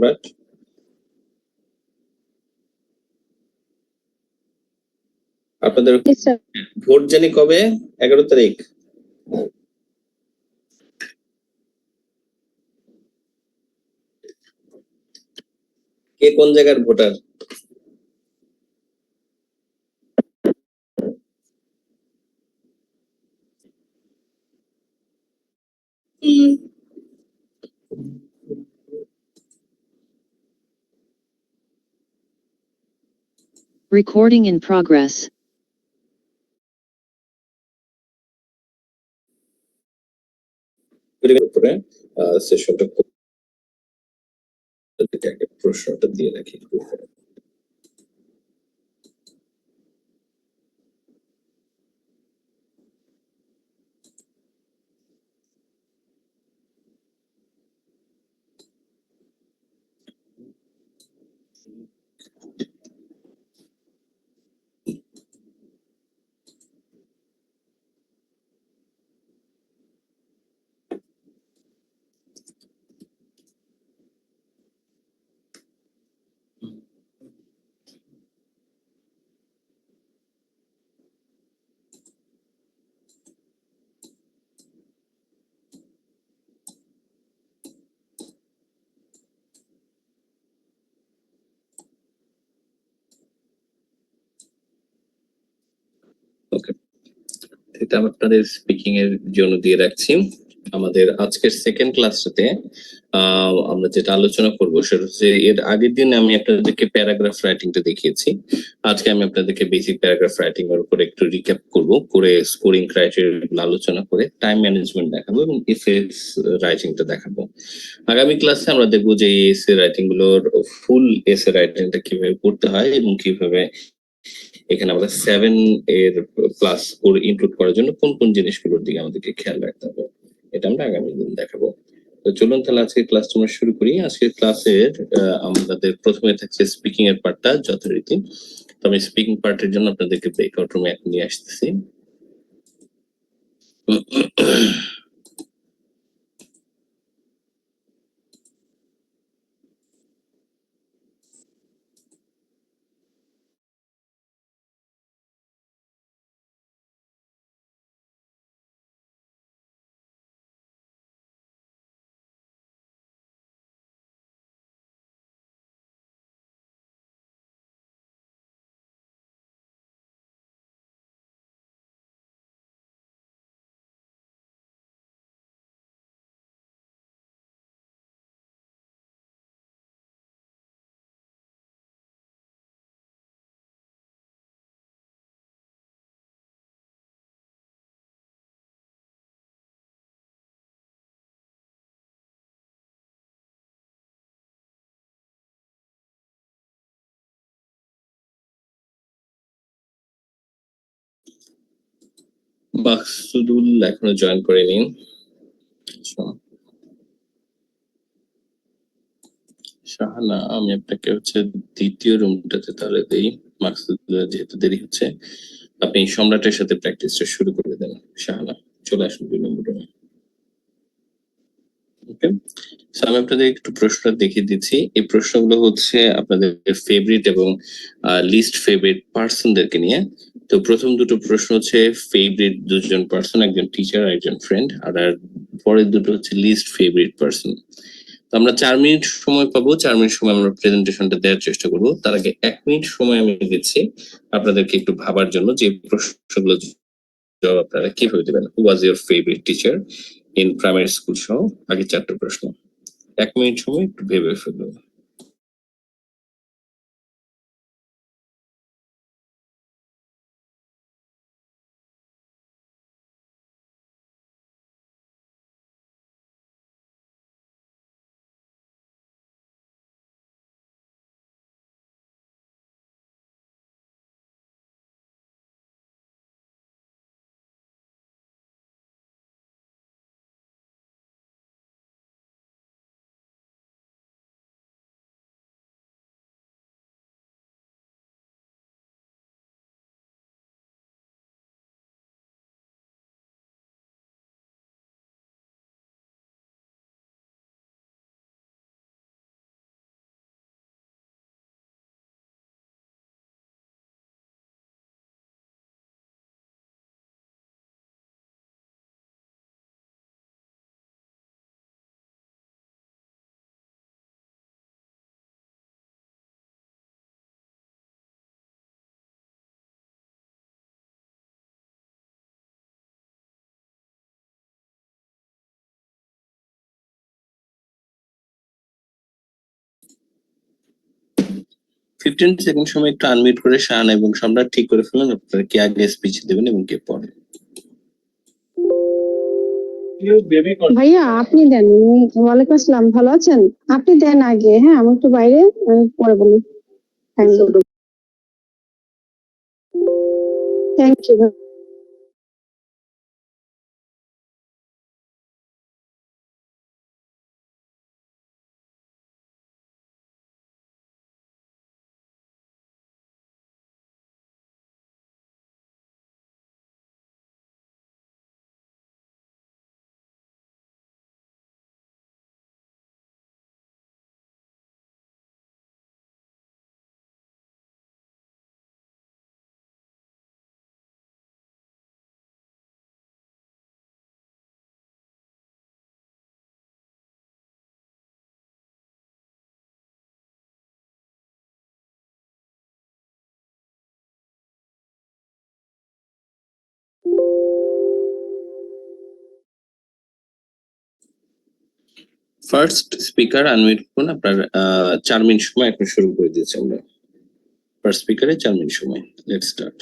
সম্রাট? আপনাদের ভোট জানি কবে? 11 তারিখ। কে কোন জায়গার ভোটার? Recording in progress. সেশনটা প্রশ্নটা দিয়ে রাখি। ওকে, এটা আপনাদের স্পিকিং এর জন্য দিয়ে রাখছি। আমাদের আজকের সেকেন্ড ক্লাসটাতে আমরা যেটা আলোচনা করবো সেটা হচ্ছে, এর আগের দিন আমি আপনাদেরকে প্যারাগ্রাফ রাইটিংটা দেখিয়েছি। আজকে আমি আপনাদেরকে বেসিক প্যারাগ্রাফ রাইটিং এর উপর একটু রিক্যাপ করব, করে স্কোরিং ক্রাইটেরিয়া আলোচনা করে টাইম ম্যানেজমেন্ট দেখাবো এবং এসএস রাইটিংটা দেখাবো। আগামী ক্লাসে আমরা দেখবো যে এই এসএ রাইটিং গুলোর ফুল এসএ রাইটিংটা কিভাবে করতে হয় এবং কিভাবে এখানে আমরা 7 এর প্লাস করে ইনক্লুড করার জন্য কোন কোন জিনিসগুলোর দিকে আমাদেরকে খেয়াল রাখতে হবে, এটা আমরা আগামী দিন দেখাবো। তো চলুন তাহলে আজকে ক্লাস আমরা শুরু করি। আজকের ক্লাসের আমাদের প্রথমে থাকছে স্পিকিং এর পার্টটা যথারীতি। তো আমি স্পিকিং পার্টের জন্য আপনাদেরকে ব্রেকআউট রুমে নিয়ে আসতেছি। মাকসুদুল এখনো জয়েন করেনি। শাহানা, আমি আপনাকে হচ্ছে দ্বিতীয় রুমটাতে তাহলে দেই। মাকসুদুল যেহেতু দেরি হচ্ছে, আপনি সম্রাটের সাথে প্র্যাকটিসটা শুরু করে দেন। শাহানা চলে আসুন 2 নম্বর রুমে। ওকে, আমি আপনাদের একটু প্রশ্ন দেখিয়ে দিচ্ছি। এই প্রশ্নগুলো হচ্ছে আপনাদের ফেভারিট এবং লিস্ট ফেভারিট পার্সনদেরকে নিয়ে। তো প্রথম দুটো প্রশ্ন হচ্ছে ফেভারিট দুজন পার্সন, একজন টিচার আর একজন ফ্রেন্ড, আর পরের দুটো হচ্ছে লিস্ট ফেভারিট পার্সন। আমরা 4 মিনিট সময় পাবো। 4 মিনিট সময় আমরা প্রেজেন্টেশনটা দেওয়ার চেষ্টা করব। তার আগে 1 মিনিট সময় আমি দিচ্ছি আপনাদেরকে একটু ভাবার জন্য যে প্রশ্নগুলো জবাব আপনারা কিভাবে দেবেন। Who was your favourite teacher in primary school সহ আগে 4টা প্রশ্ন। 1 মিনিট সময় একটু ভেবে ফেলুন। 15 সেকেন্ড সময় একটু আনমিউট করে শান এবং সম্রাট ঠিক করে ফেলুন আপনারা কে আগে স্পিচ দেবেন এবং কে পরে। ভাইয়া আপনি দেন। ওয়ালাইকুম আসসালাম, ভালো আছেন? আপনি দেন আগে। হ্যাঁ, আমি একটু বাইরে, আমি পরে বলি। Thank you. First speaker unmute করুন আপনার 4 মিনিট সময় এখন শুরু করে দিয়েছি আমরা। ফার্স্ট স্পিকারে 4 মিনিট সময়। Let's start.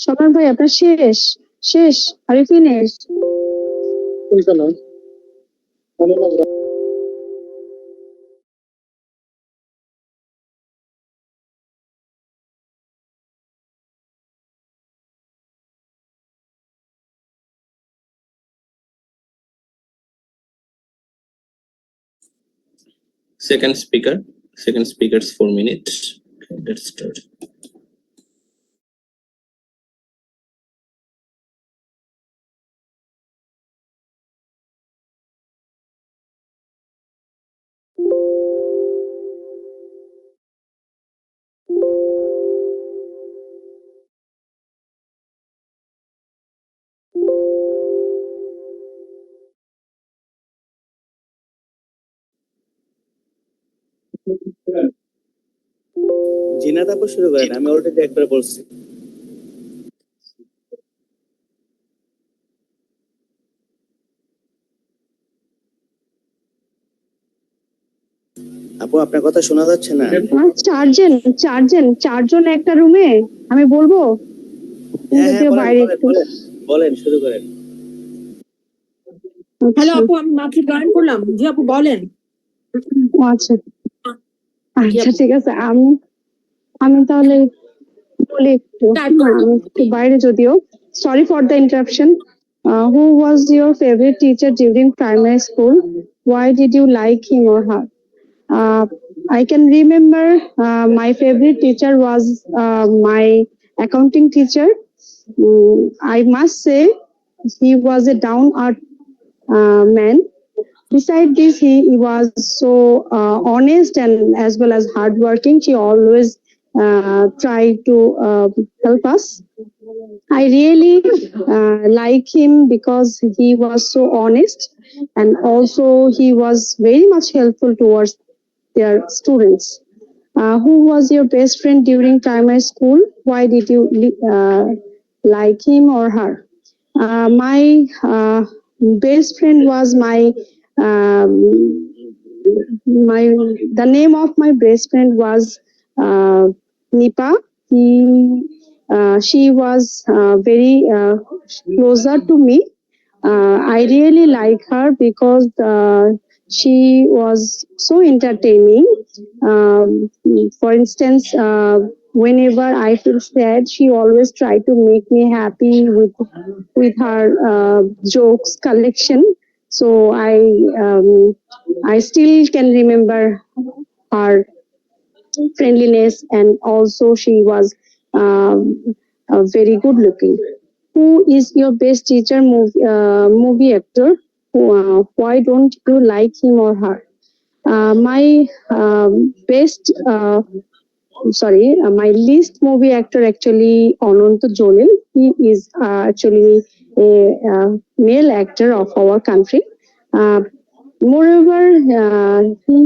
সবার ভাই আপনার শেষ শেষ are you finished? Second speaker's 4 minutes. Okay, let's start. Zinat আপু শুরু করেন, আমি অলরেডি একবার বলছি। আপু আপনার কথা শোনা যাচ্ছে না। চারজন একটা রুমে, আমি বলবো যদিও বাইরে একটু বলেন শুরু করেন। হ্যালো আপু, আমি মাত্র জয়েন করলাম। জি আপু বলেন। আচ্ছা আচ্ছা ঠিক আছে, আমি তাহলে বলি একটু, আমি একটু বাইরে যদিও। Sorry for the interruption. Who was your favorite teacher during primary school? Why did you like him or her? Uh, I can remember my favorite teacher was my accounting teacher. I must say he was a down-earth man. Beside this, he was so honest and as well as hardworking. She always tried to help us. I really like him because he was so honest, and also he was very much helpful towards their students. Who was your best friend during primary school? Why did you like him or her? My best friend was um, my the name of my best friend was Nipa. She was very closer to me. I really like her because she was so entertaining. For instance, whenever I feel sad, she always try to make me happy with her jokes collection. So I still can remember her friendliness, and also she was very good looking. Who is your best teacher movie actor? Why don't you like him or her? My best my least movie actor actually Ananta Jalil. He is actually a male actor of our country. Moreover, he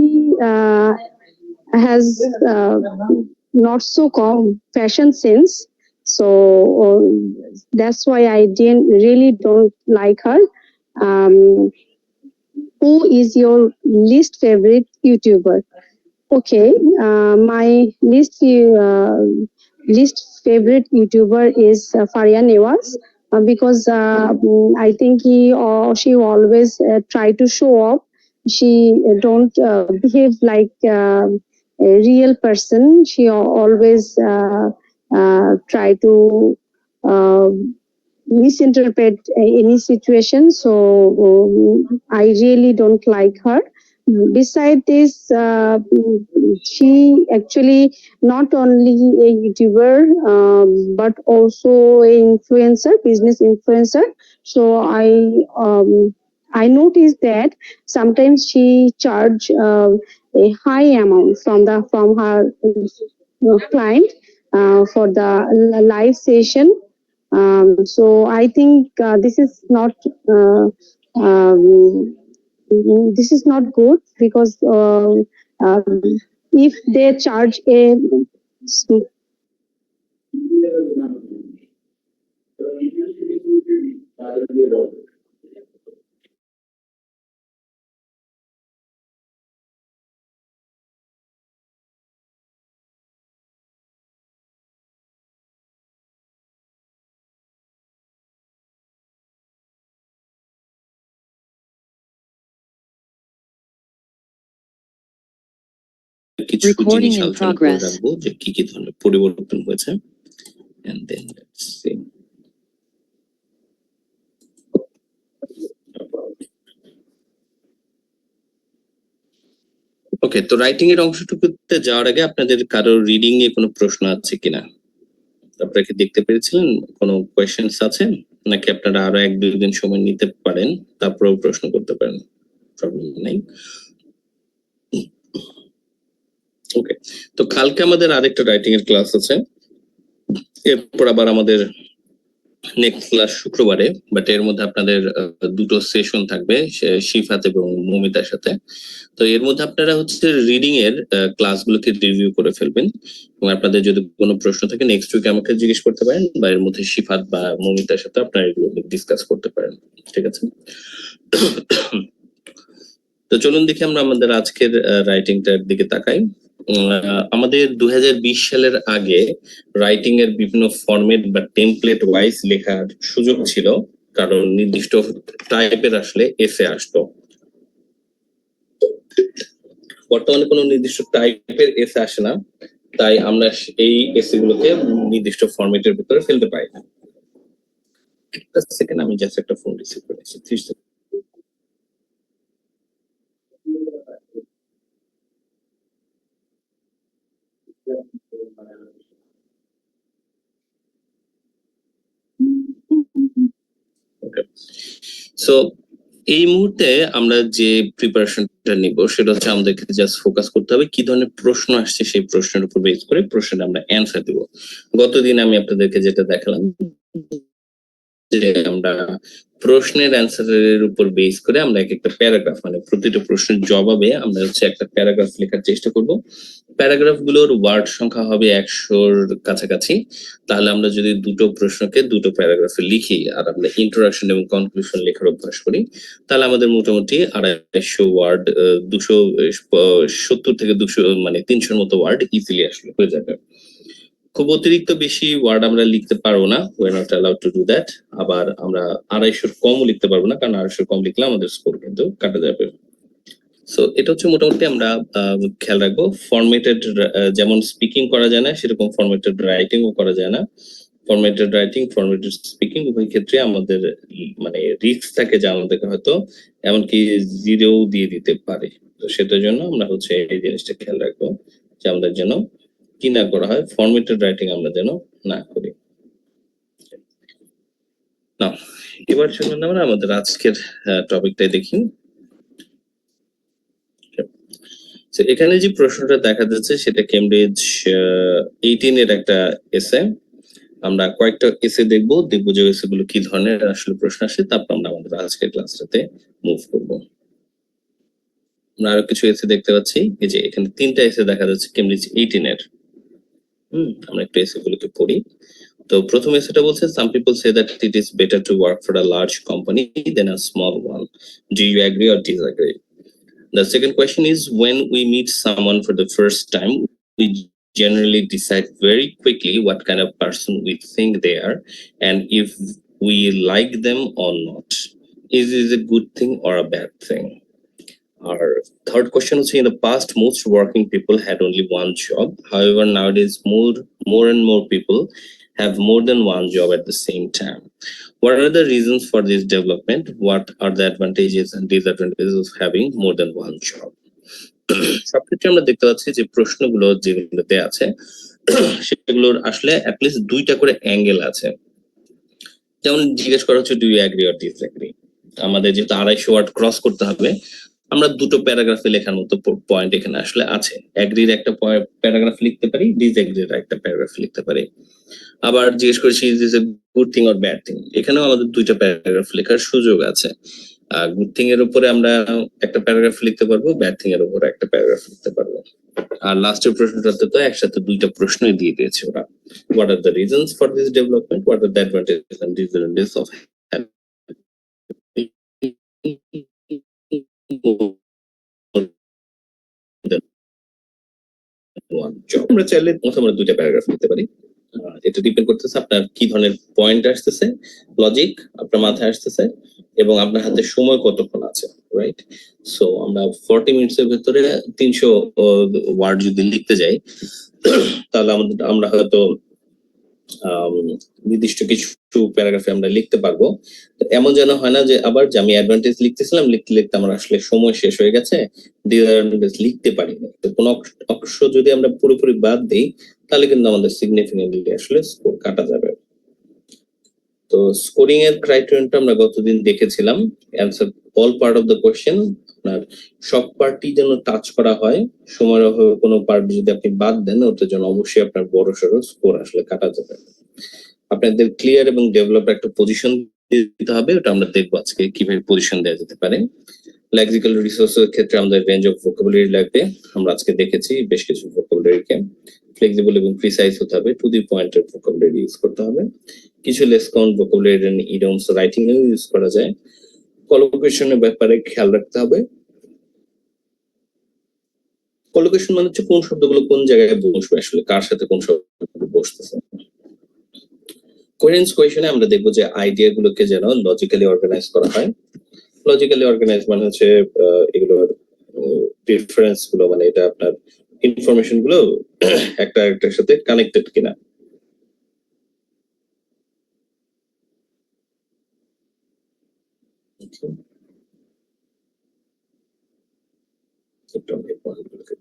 has not so fashion sense, so that's why I didn't really don't like her. Um, who is your least favorite YouTuber? Okay, my least favorite YouTuber is Faria Nevaz, because I think he or she always try to show off. She don't behave like a real person. She always try to uh, misinterpret any situation. So I really don't like her. Beside this, she actually not only a YouTuber, but also a influencer, business influencer. So I noticed that sometimes she charge a high amount from her client for the live session. So I think um, this is not good, because if they charge a কিছু Recording জিনিস in আলোচনা করে progress. রাখবো যে কি কি ধরনের পরিবর্তন হয়েছে। And then let's see. ওকে, তো রাইটিং এর অংশটুকুতে যাওয়ার আগে আপনাদের কারো রিডিং এ কোনো প্রশ্ন আছে কিনা? আপনারা কি দেখতে পেরেছিলেন? কোনো কোয়েশ্চেনস আছে নাকি আপনারা আরো 1-2 দিন সময় নিতে পারেন, তারপরেও প্রশ্ন করতে পারেন, প্রবলেম নাই। ওকে, তো কালকে আমাদের আরেকটা রাইটিং এর ক্লাস আছে, এরপর আবার আমাদের নেক্সট ক্লাস শুক্রবারে, বাট এর মধ্যে আপনাদের দুটো সেশন থাকবে শিফাত এবং মমিতার সাথে। তো এর মধ্যে আপনারা হচ্ছে রিডিং এর ক্লাসগুলোকে রিভিউ করে ফেলবেন এবং আপনাদের যদি কোনো প্রশ্ন থাকে নেক্সট উইকে আমাকে জিজ্ঞেস করতে পারেন, বা এর মধ্যে শিফাত বা মমিতার সাথে আপনারা এগুলো ডিসকাস করতে পারেন, ঠিক আছে? তো চলুন দেখি আমরা আমাদের আজকের রাইটিংটার দিকে তাকাই। আমাদের 2020 সালের আগে রাইটিং এর বিভিন্ন ফরম্যাট বা টেমপ্লেট ওয়াইজ লেখার সুযোগ ছিল, কারণ নির্দিষ্ট টাইপের আসলে এসে আসতো। বর্তমানে কোনো নির্দিষ্ট টাইপের এসে আসে না, তাই আমরা এই এসে গুলোকে নির্দিষ্ট ফরম্যাটের ভিতরে ফেলতে পারি না। একটা সেকেন্ড, আমি জাস্ট একটা ফোন রিসিভ করেছি। সো এই মুহূর্তে আমরা যে প্রিপারেশনটা নিব সেটা হচ্ছে আমাদেরকে জাস্ট ফোকাস করতে হবে কি ধরনের প্রশ্ন আসছে, সেই প্রশ্নের উপর বেস করে প্রশ্নের আমরা অ্যান্সার দিব। গতদিন আমি আপনাদেরকে যেটা দেখালাম যে আমরা প্রশ্নের অ্যান্সারের উপর বেস করে আমরা একটা প্যারাগ্রাফ, মানে প্রতিটা প্রশ্নের জবাবে আমরা হচ্ছে একটা প্যারাগ্রাফ লেখার চেষ্টা করব। প্যারাগ্রাফ গুলোর ওয়ার্ড সংখ্যা হবে 100-র কাছাকাছি। তাহলে আমরা যদি দুটো প্রশ্নকে দুটো প্যারাগ্রাফে লিখি আর আমরা ইন্ট্রোডাকশন এবং কনক্লুশন লেখার অভ্যাস করি, তাহলে আমাদের মোটামুটি 250 ওয়ার্ড, 270 থেকে 200, মানে 300-র মতো ওয়ার্ড ইজিলি আসলে হয়ে যাবে। খুব অতিরিক্ত বেশি ওয়ার্ড আমরা লিখতে পারবো না, we are not allowed to do that। আবার আমরা 250-র কমও লিখতে পারবো না, কারণ 250-র কম লিখলে আমাদের স্কোর কিন্তু কাটা যাবে। সো এটা হচ্ছে মোটামুটি আমরা খেয়াল রাখবো। ফরম্যাটেড যেমন স্পিকিং করা যায় না, সেরকম ফরম্যাটেড রাইটিংও করা যায় না। ফরম্যাটেড রাইটিং, ফরম্যাটেড স্পিকিং উভয় ক্ষেত্রে আমাদের মানে রিস্ক থাকে যে আমাদেরকে হয়তো এমনকি 0 দিয়ে দিতে পারে। তো সেটার জন্য আমরা হচ্ছে এই জিনিসটা খেয়াল রাখবো যে আমাদের যেন কি না করা হয়, ফরম্যাটেড রাইটিং আমরা যেন না করি। না, এবার চলুন আমরা আমাদের আজকের টপিকটাই দেখি। এখানে যে প্রশ্নটা দেখা যাচ্ছে সেটা কেমব্রিজ 18 এর একটা এসে। আমরা কয়েকটা এসে দেখবো যে এসে গুলো কি ধরনের আসলে প্রশ্ন আসে, তারপর আমরা আমাদের আজকের ক্লাসটাতে মুভ করব। আমরা আরো কিছু এসে দেখতে পাচ্ছি, এই যে এখানে 3টা এসে দেখা যাচ্ছে কেমব্রিজ 18 এর। আমরা একটু এসে গুলোকে পড়ি। তো প্রথম এসেটা বলছে, some people say that it is better to work for a large company than a small one. Do you agree or disagree? The second question is, when we meet someone for the first time, we generally decide very quickly what kind of person we think they are and if we like them or not. Is it a good thing or a bad thing? Our third question is, in the past, most working people had only one job. However, nowadays, more and more people have more than one job at the same time. What are the reasons for this development? What are the advantages and disadvantages of having more than one job? সবক্ষেত্রে আমরা দেখতে পাচ্ছি যে প্রশ্নগুলো যেগুলোতে আছে সেগুলোর আসলে at least 2টা করে অ্যাঙ্গেল আছে। যেমন জিজ্ঞেস করা হচ্ছে, do you agree or disagree. আমাদের যেহেতু 250 ওয়ার্ড ক্রস করতে হবে, আমরা দুটো প্যারাগ্রাফে লেখার মতো পয়েন্ট এখানে আসলে আছে। অ্যাগ্রির একটা প্যারাগ্রাফ লিখতে পারি, ডিসঅ্যাগ্রির একটা প্যারাগ্রাফ লিখতে পারি। আবার জিজ্ঞেস করেছি, is this a good thing or bad thing. এখানেও আমাদের 2টা প্যারাগ্রাফ লেখার সুযোগ আছে। গুড থিং এর উপরে আমরা একটা প্যারাগ্রাফ লিখতে পারবো, ব্যাড থিং এর উপরে একটা প্যারাগ্রাফ লিখতে পারবো। আর লাস্টের প্রশ্নটাতে তো একসাথে 2টা প্রশ্নই দিয়ে দিয়েছে ওরা। What are the reasons for this development, what are the advantages and disadvantages of আমরা চাইলে আমরা 2টা প্যারাগ্রাফ লিখতে পারি। এটা ডিপেন্ড করতেছে আপনার কি ধরনের পয়েন্ট আসতেছে, লজিক আপনার মাথায় আসতেছে এবং আপনার হাতে সময় কতক্ষণ আছে। রাইট? সো আমরা 40 মিনিটস এর ভেতরে 300 ওয়ার্ড যদি লিখতে যাই তাহলে আমরা হয়তো নির্দিষ্ট কিছু প্যারাগ্রাফে আমরা লিখতে পারবো। তো এমন যেন হয় না যে আবার যে আমি অ্যাডভান্টেজ লিখতেছিলাম, লিখতে লিখতে আমার আসলে সময় শেষ হয়ে গেছে, ডিসঅ্যাডভান্টেজ লিখতে পারিনি। তো কোনো অংশ যদি আমরা পুরোপুরি বাদ দিই তাহলে কিন্তু আমাদের সিগনিফিকেন্টলি আসলে স্কোর কাটা যাবে। তো স্কোরিং এর ক্রাইটেরিয়াটা আমরা গতদিন দেখেছিলাম, answer all part of the question, আপনার সব পার্টই যেন টাচ করা হয়, সময়ের অভাবে কোনো পার্ট যদি আপনি বাদ দেন ওটার জন্য অবশ্যই আপনার বড় সড়ো স্কোর আসলে কাটা যাবে। আপনাদের ক্লিয়ার এবং ডেভেলপ একটা পজিশন দিতে হবে, ওটা আমরা দেখবো আজকে কিভাবে পজিশন দেওয়া যেতে পারে। লেক্সিক্যাল রিসোর্সের ক্ষেত্রে আমাদের রেঞ্জ অফ ভোকাবুলারি লাগবে, আমরা আজকে দেখেছি বেশ কিছু ভোকাবুলারিকে। ফ্লেক্সিবল এবং প্রিসাইজ হতে হবে, টু দি পয়েন্টের ভোকাবুলারি ইউজ করতে হবে। কিছু less count vocabulary and idioms writing এও ইউজ করা যায়। কলোকেশনের ব্যাপারে খেয়াল রাখতে হবে। কলোকেশন মানে হচ্ছে কোন শব্দগুলো কোন জায়গায় বসবে, আসলে কার সাথে কোন শব্দ বসতেছে। কোহেরেন্স কোয়েশনে আমরা দেখবো যে আইডিয়া গুলোকে যেন লজিক্যালি অর্গানাইজ করা হয়। লজিক্যালি অর্গানাইজ মানে হচ্ছে এগুলোর ডিফারেন্স গুলো, মানে এটা আপনার ইনফরমেশন গুলো একটা একটার সাথে কানেক্টেড কিনা।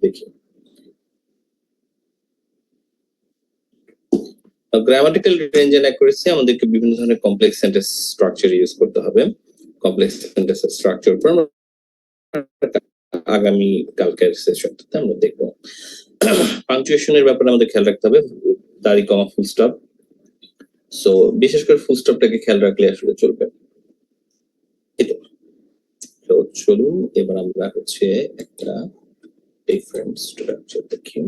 দেখি গ্রামাটিক্যাল রেঞ্জ এন্ড অ্যাকুরেসি, আমাদেরকে বিভিন্ন ধরনের কমপ্লেক্স সেন্টেন্স স্ট্রাকচার ইউজ করতে হবে। কমপ্লেক্স সেন্টেন্স স্ট্রাকচার উপর আগামী কালকের সেশনটাতে আমরা দেখবো। পাংচুয়েশনের ব্যাপারে আমাদের খেয়াল রাখতে হবে, দাড়ি কমা ফুল স্টপ। সো বিশেষ করে ফুল স্টপটাকে খেয়াল রাখলে আসলে চলবে। তো চলুন এবার আমরা হচ্ছে একটা ডিফারেন্ট স্ট্রাকচার দেখি।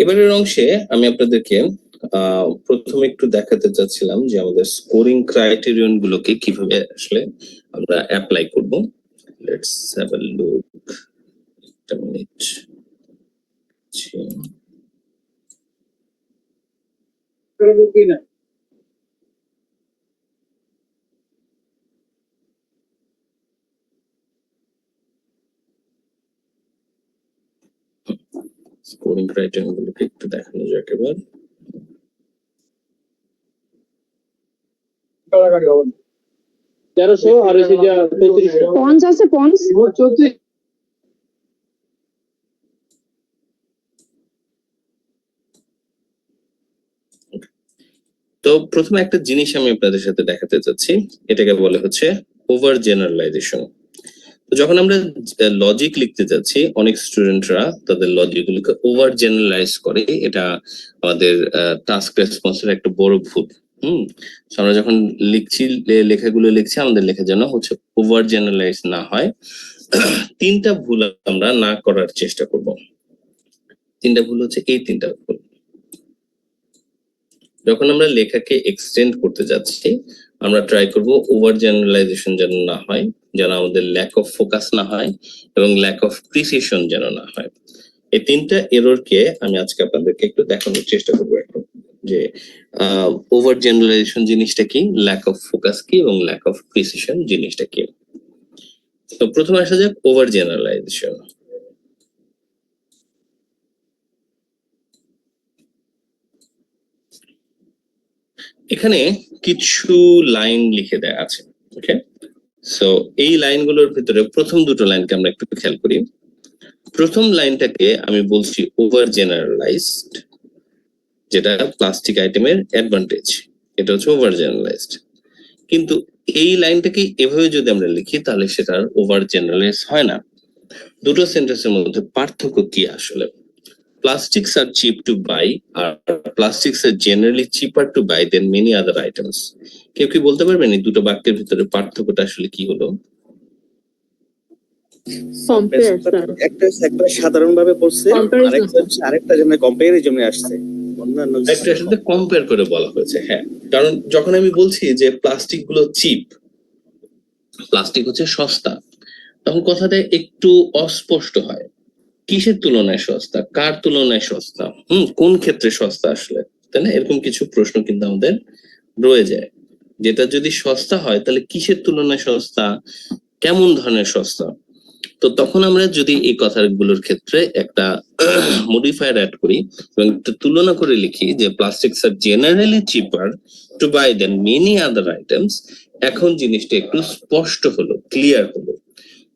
এবারের অংশে আমি আপনাদেরকে প্রথমে একটু দেখাতে চাচ্ছিলাম যে আমাদের স্কোরিং ক্রাইটেরিয়ন গুলোকে কিভাবে আসলে আমরা অ্যাপ্লাই করব। Let's have a look. একটা মিনিট। স্কোরিং ক্রাইটেরিয়ন গুলোকে একটু দেখানো যাক এবার। পঞ্চ আছে, পঞ্চ তো প্রথমে একটা জিনিস আমি আপনাদের সাথে দেখাতে চাচ্ছি, এটাকে বলে হচ্ছে ওভার জেনারেলাইজেশন। তো যখন আমরা লজিক লিখতে যাচ্ছি অনেক স্টুডেন্টরা তাদের লজিক গুলোকে ওভার জেনারেলাইজ করে, এটা আমাদের টাস্ক রেসপন্সের একটা বড় ভুল। আমরা যখন লিখছি, লেখাগুলো লিখছি, আমাদের লেখা যেন হচ্ছে ওভার জেনারেলাইজ না হয়। তিনটা ভুল আমরা না করার চেষ্টা করব। তিনটা ভুল হচ্ছে এই তিনটা ভুল। যখন আমরা লেখাকে এক্সটেন্ড করতে যাচ্ছি আমরা ট্রাই করব ওভার জেনারেলাইজেশন যেন না হয়, যেন আমাদের ল্যাক অফ ফোকাস না হয় এবং ল্যাক অফ প্রিসিশন যেন না হয়। এই তিনটা এররকে আমি আজকে আপনাদেরকে একটু দেখানোর চেষ্টা করবো এখন, যে ওভার জেনারেলাইজেশন জিনিসটা কি, ল্যাক অফ ফোকাস কি এবং ল্যাক অফ প্রিসিশন জিনিসটা কি। তো প্রথমে আসা যাক ওভার জেনারেলাইজেশন। এখানে কিছু লাইন লিখে দেয়া আছে, ওকে? সো এই লাইনগুলোর ভিতরে প্রথম দুটো লাইনকে আমরা একটু খেয়াল করি। প্রথম লাইনটাকে আমি বলছি ওভার জেনারেলাইজড, যেটা প্লাস্টিক আইটেমের অ্যাডভান্টেজ, এটা হচ্ছে ওভার জেনারেলাইজড। কিন্তু এই লাইনটাকে এভাবে যদি আমরা লিখি তাহলে সেটা ওভার জেনারেলাইজ হয় না। দুটো সেন্টেন্সের মধ্যে পার্থক্য কি আসলে? Plastics are cheap to buy, R plastics are generally cheaper to buy than many other items. কেউ কি বলতে পারবেন এই দুটো বাক্যের ভিতরে পার্থক্যটা আসলে কি হলো? একটা সাধারণ ভাবে বলছে, আরেকটা যেন কম্পারিজনে আসছে, অন্যান্য একটার সাথে কম্পেয়ার করে বলা হয়েছে। হ্যাঁ, কারণ যখন আমি বলছি যে প্লাস্টিক গুলো চিপ, প্লাস্টিক হচ্ছে সস্তা, তখন কথাটা একটু অস্পষ্ট হয়। কিসের তুলনায় সস্তা, কার তুলনায় সস্তা, কোন ক্ষেত্রে সস্তা আসলে, তাই না? এরকম কিছু প্রশ্ন কিন্তু আমাদের রয়ে যায়। যেটা যদি সস্তা হয় তাহলে কিসের তুলনায় সস্তা, কেমন ধরনের সস্তা। তো তখন আমরা যদি এই কথাগুলোর ক্ষেত্রে একটা মডিফায়ার অ্যাড করি এবং একটা তুলনা করে লিখি যে plastics are generally cheaper to buy than many other items, এখন জিনিসটা একটু স্পষ্ট হলো, ক্লিয়ার হলো।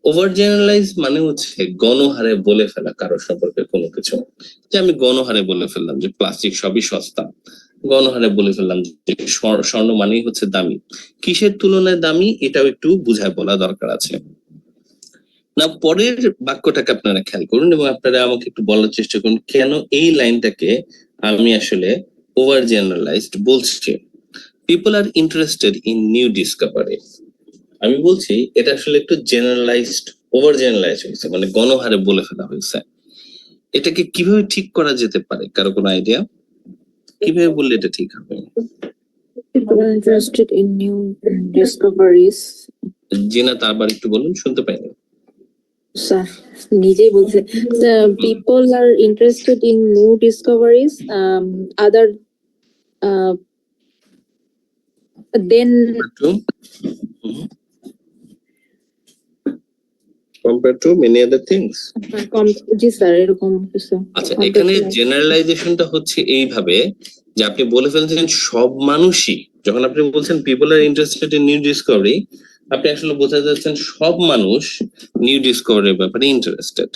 ওভার জেনারেলাইজ মানে হচ্ছে গণহারে বলে ফেলা কারো সম্পর্কে কোনো কিছু, যে আমি গণহারে বলে ফেললাম যে প্লাস্টিক সবই সস্তা, গণহারে বলে ফেললাম যে স্বর্ণ মানেই হচ্ছে দামি। কিসের তুলনায় দামি এটাও একটু বুঝায় বলা দরকার আছে। না, পরের বাক্যটাকে আপনারা খেয়াল করুন এবং আপনারা আমাকে একটু বলার চেষ্টা করুন কেন এই লাইনটাকে আমি আসলে ওভার জেনারেলাইজড বলছি। People are interested in new Discovery, আমি বলছি এটা আসলে একটু জেনারেলাইজড, ওভার জেনারেলাইজ হয়েছে, মানে গণহারে বলে ফেলা হয়েছে। এটাকে কিভাবে ঠিক করা যেতে পারে, কারো কোনো আইডিয়া? কিভাবে বললে এটা ঠিক হবে? People are interested in new discoveries. জিনা তারবার একটু বলুন, শুনতে পাইনি। স্যার নিজেই বলছে, people are interested in new discoveries, other then Compared to many other things. G sir এরকম কিছু। আচ্ছা, এখানে জেনারেলাইজেশনটা হচ্ছে এইভাবে যে আপনি বলে ফেলছেন সব মানুষই, যখন আপনি বলছেন people are interested in new Discovery, আপনি আসলে বোঝাতে যাচ্ছেন সব মানুষ নিউ ডিসকভারির ব্যাপারে ইন্টারেস্টেড।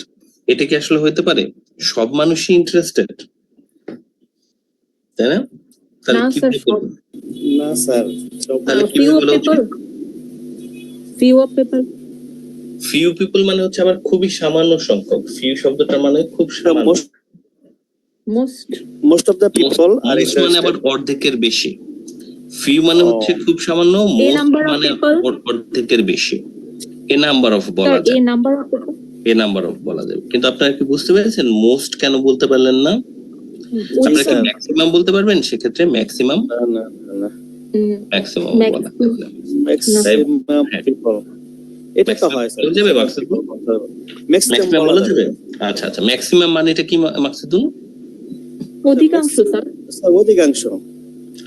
এটা কি আসলে হইতে পারে সব মানুষই ইন্টারেস্টেড, তাই না? তাহলে না কি স্যার, বলবো? না স্যার, তাহলে কি few বলা উচিত? people ফিউ পিপল মানে হচ্ছে আবার খুবই সামান্য সংখ্যক। ফিউ শব্দটা মানে খুব সামান্য। most of the people are most মানে আবার interested. অর্ধেকের বেশি। ফিউ মানে ও। হচ্ছে খুব সামান্য, মোস্ট number of মানে people? অর্ধেকের বেশি। এ নাম্বার অফ বলা স্যার যায়, a number of people, A number of বলা যাবে। কিন্তু আপনারা কি বুঝতে পেরেছেন মোস্ট কেন বলতে পারলেন না? আপনারা কি স্যার। ম্যাক্সিমাম বলতে পারবেন? সেক্ষেত্রে ম্যাক্সিমাম না না না, ম্যাক্সিমাম বলা যাবে। maximum people, এটা তো হয় স্যার, বলা যাবে মাকসুদুল? ম্যাক্সিমাম বলা যাবে। আচ্ছা আচ্ছা, ম্যাক্সিমাম মানে এটা কি মাকসুদুল? অধিকাংশ স্যার। স্যার অধিকাংশ।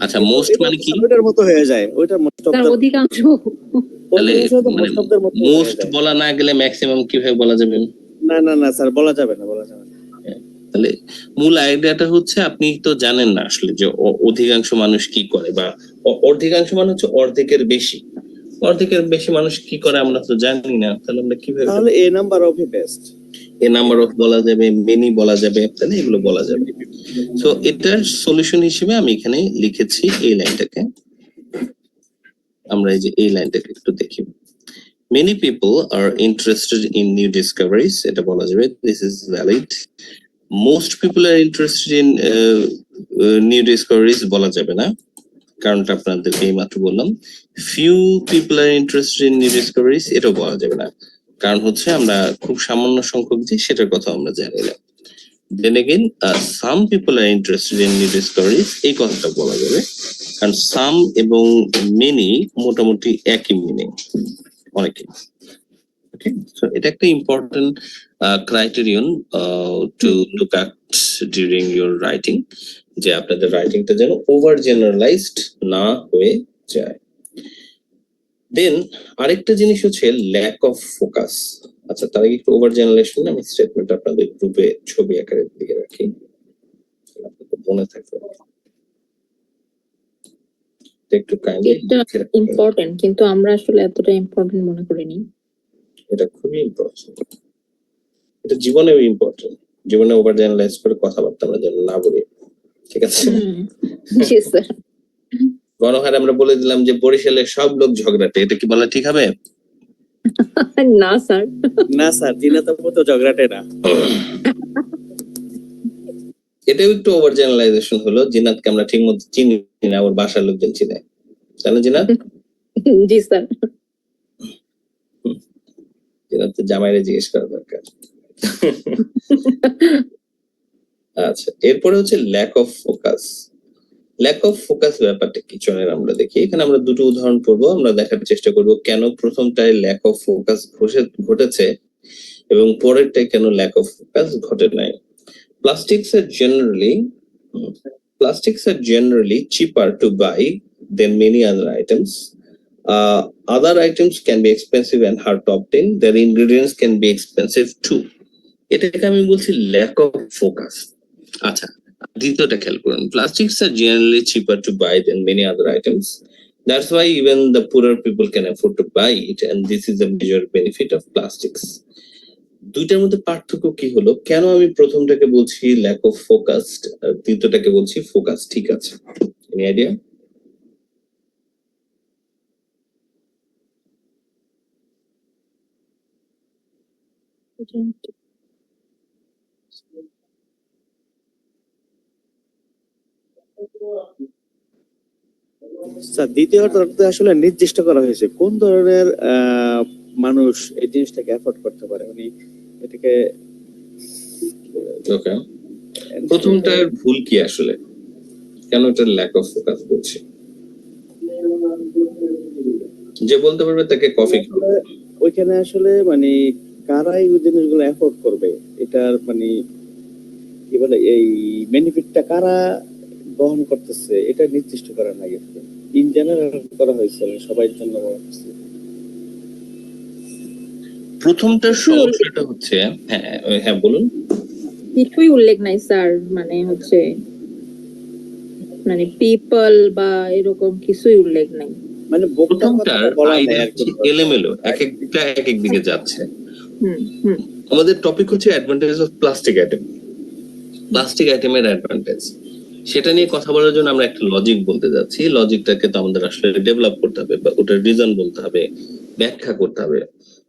আচ্ছা, মোস্ট মানে কি? ওইটার মতো হয়ে যায়, ওইটা মোস্ট অফ স্যার দ্য, অধিকাংশ। তাহলে মোস্ট অফ দ্য মতো হয়ে মোস্ট যায়। বলা না গেলে ম্যাক্সিমাম কিভাবে বলা যাবে? না না না স্যার, বলা যাবে না, বলা যাবে না। তাহলে মূল আইডিয়াটা হচ্ছে আপনি তো জানেন না আসলে যে অধিকাংশ মানুষ কি করে, বা অর্ধেকাংশ মানে হচ্ছে অর্ধেকের বেশি। অর্ধেকের বেশি মানুষ কি করে আমরা তো জানি না, তাহলে আমরা কিভাবে? তাহলে a number of best, a number of বলা যাবে, মেনি বলা যাবে, তাহলে এগুলো বলা যাবে। সো এটার সলিউশন হিসেবে আমি এখানে লিখেছি এই লাইনটাকে। আমরা এই যে এই লাইনটাকে একটু দেখি। Many people are interested in new discoveries, এটা বলা যাবে, this is valid. Most people are interested in new discoveries বলা যাবে না, কারণটা আপনাদেরকে এইমাত্র বললাম। Few people are interested in new discoveries, এটাও বলা যাবে না, কারণ হচ্ছে আমরা খুব সামান্য সংখ্যক যে সেটার কথা আমরা জানি না। Then again, some people are interested in new discoveries, এই কথাটা বলা যাবে, কারণ some এবং many মোটামুটি একই মিনিং অনেকে। Okay, so এটা একটা important criterion to look at during your writing, যে আপনাদের রাইটিংটা যেন ওভার জেনারেলাইজড না হয়ে যায়। দেন আরেকটা জিনিস হচ্ছে ল্যাক অফ ফোকাস। আচ্ছা, তার আগে একটু ওভার জেনারেলাইজেশন আমি স্টেটমেন্ট আপনাদের গ্রুপে ছবি আকারে দিয়ে রাখি, আপনাদের মনে থাকবে। একটু কাইন্ডলি, এটা ইম্পর্টেন্ট, কিন্তু আমরা আসলে এতটা ইম্পর্টেন্ট মনে করিনি। এটা খুবই ইম্পর্টেন্ট, এটা জীবনেও ইম্পর্টেন্ট। জীবনে ওভার জেনারেলাইজ করে কথাবার্তা আমরা যেন না বলি, ঠিক আছে? জি স্যার। গণহারে আমরা বলে দিলাম যে বরিশালের সব লোক ঝগড়াটে, এটা কি বলা ঠিক হবে? না স্যার। না স্যার, জিনাত আপু তো ঝগড়াটে না। এটাও একটু ওভার জেনারেলাইজেশন হলো। জিনাতকে আমরা ঠিক মতো চিনি না, ওর বাসার লোকজন চিনে, তাই না জিনাত? জি স্যার। জিনাত তো জামাইরে জিজ্ঞেস করা দরকার। আচ্ছা, এরপরে হচ্ছে lack of focus. Lack of focus ব্যাপারটা কি চলেন আমরা দেখি। এখানে আমরা দুটো উদাহরণ পড়বো, আমরা দেখার চেষ্টা করব কেন প্রথমটায় ল্যাক অফ ফোকাস ঘটেছে এবং পরেরটায় কেন ল্যাক অফ ফোকাস ঘটে নাই। Plastics are generally cheaper to buy than many other items. Other items can be expensive and hard to obtain. Their ingredients can be expensive too. এটাকে আমি বলছি lack of focus. আচ্ছা, দ্বিতীয়টা খেয়াল করুন, plastics are generally cheaper to buy than many other items. That's why even the poorer people can afford to buy it, and this is the major benefit of plastics. দুইটার মধ্যে পার্থক্য কি হলো, কেন আমি প্রথমটাকে বলছি ল্যাক অফ ফোকাসড আর দ্বিতীয়টাকে বলছি focus? ঠিক আছে, এনি আইডিয়া? স্যার দ্বিতীয় অর্থে আসলে নির্দিষ্ট করা হয়েছে কোন ধরনের মানুষ এই জিনিসটাকে অ্যাফোর্ড করতে পারে, মানে এটাকে ওকে, প্রথমটার ভুল কি আসলে, কেন এটা ল্যাক অফ ফোকাস বলছি? যে বলতে পারবে তাকে কফি খাও। ওইখানে আসলে মানে কারাই ওই জিনিসগুলো অ্যাফোর্ড করবে, এটার মানে কি বলে এই বেনিফিটটা কারা বহন করতেছে এটা নির্দিষ্ট করা নাই, ইন জেনারেল করা হয়েছে সবার জন্য বলা হয়েছে। প্রথমটার সমস্যাটা হচ্ছে, হ্যাঁ হ্যাঁ বলুন। কিছুই উল্লেখ নাই স্যার, মানে হচ্ছে মানে পিপল বা এরকম কিছুই উল্লেখ নাই। মানে প্রথমটার আইডিয়া হচ্ছে এলোমেলো, এক একটা এক এক দিকে যাচ্ছে। আমাদের টপিক হচ্ছে advantage of plastic item, plastic আইটেমের অ্যাডভান্টেজ, সেটা নিয়ে কথা বলার জন্য আমরা একটা লজিক বলতে যাচ্ছি। লজিকটাকে তো আমাদের আসলে ডেভেলপ করতে হবে বা ওটার রিজন বলতে হবে, ব্যাখ্যা করতে হবে।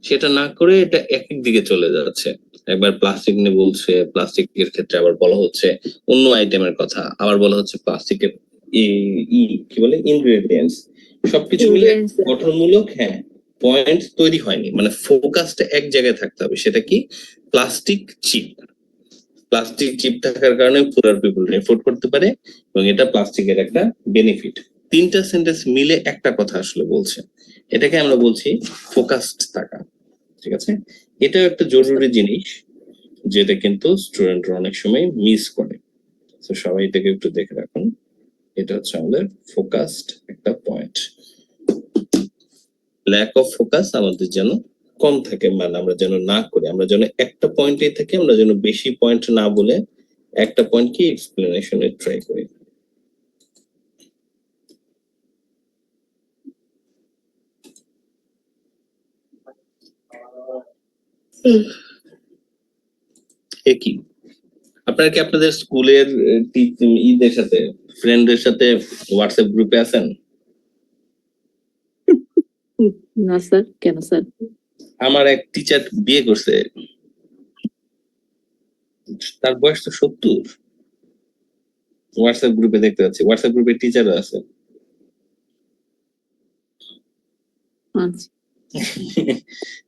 সেটা না করে এটা এক এক দিকে চলে যাচ্ছে। একবার প্লাস্টিক নিয়ে বলছে, প্লাস্টিকের ক্ষেত্রে আবার বলা হচ্ছে অন্য আইটেমের কথা, আবার বলা হচ্ছে প্লাস্টিকের কি বলে ইনগ্রেডিয়েন্টস, সবকিছু মিলে গঠনমূলক হ্যাঁ পয়েন্ট তৈরি হয়নি। মানে ফোকাসটা এক জায়গায় থাকতে হবে, সেটা কি প্লাস্টিক চিপ। প্লাস্টিক চিপ থাকার কারণে পুরার পিপল এফোর্ড করতে পারে এবং এটা প্লাস্টিকের একটা বেনিফিট। তিনটা সেন্টেন্স মিলে একটা কথা আসলে বলছে, এটাকে আমরা বলছি ফোকাসড থাকা। ঠিক আছে, এটাও একটা জরুরি জিনিস যেটা কিন্তু স্টুডেন্টরা অনেক সময় মিস করে। তো সবাই এটাকে একটু দেখে রাখুন, এটা হচ্ছে আমাদের ফোকাসড একটা পয়েন্ট। ল্যাক অফ ফোকাস আমাদের যেন কম থাকে, মানে আমরা যেন না করি, আমরা যেন একটা পয়েন্টেই থাকি, আমরা যেন বেশি পয়েন্ট না বলে একটা পয়েন্ট কি এক্সপ্লেনেশনে ট্রাই করি। একই, আপনারা কি আপনাদের স্কুলের ঈদের সাথে ফ্রেন্ডদের সাথে হোয়াটসঅ্যাপ গ্রুপে আছেন? না স্যার, কেন স্যার? আমার এক টিচার বিয়ে করছে, তার বয়স তো 70। হোয়াটসঅ্যাপ গ্রুপে দেখতে পাচ্ছি, হোয়াটসঅ্যাপ গ্রুপে টিচারও আছে।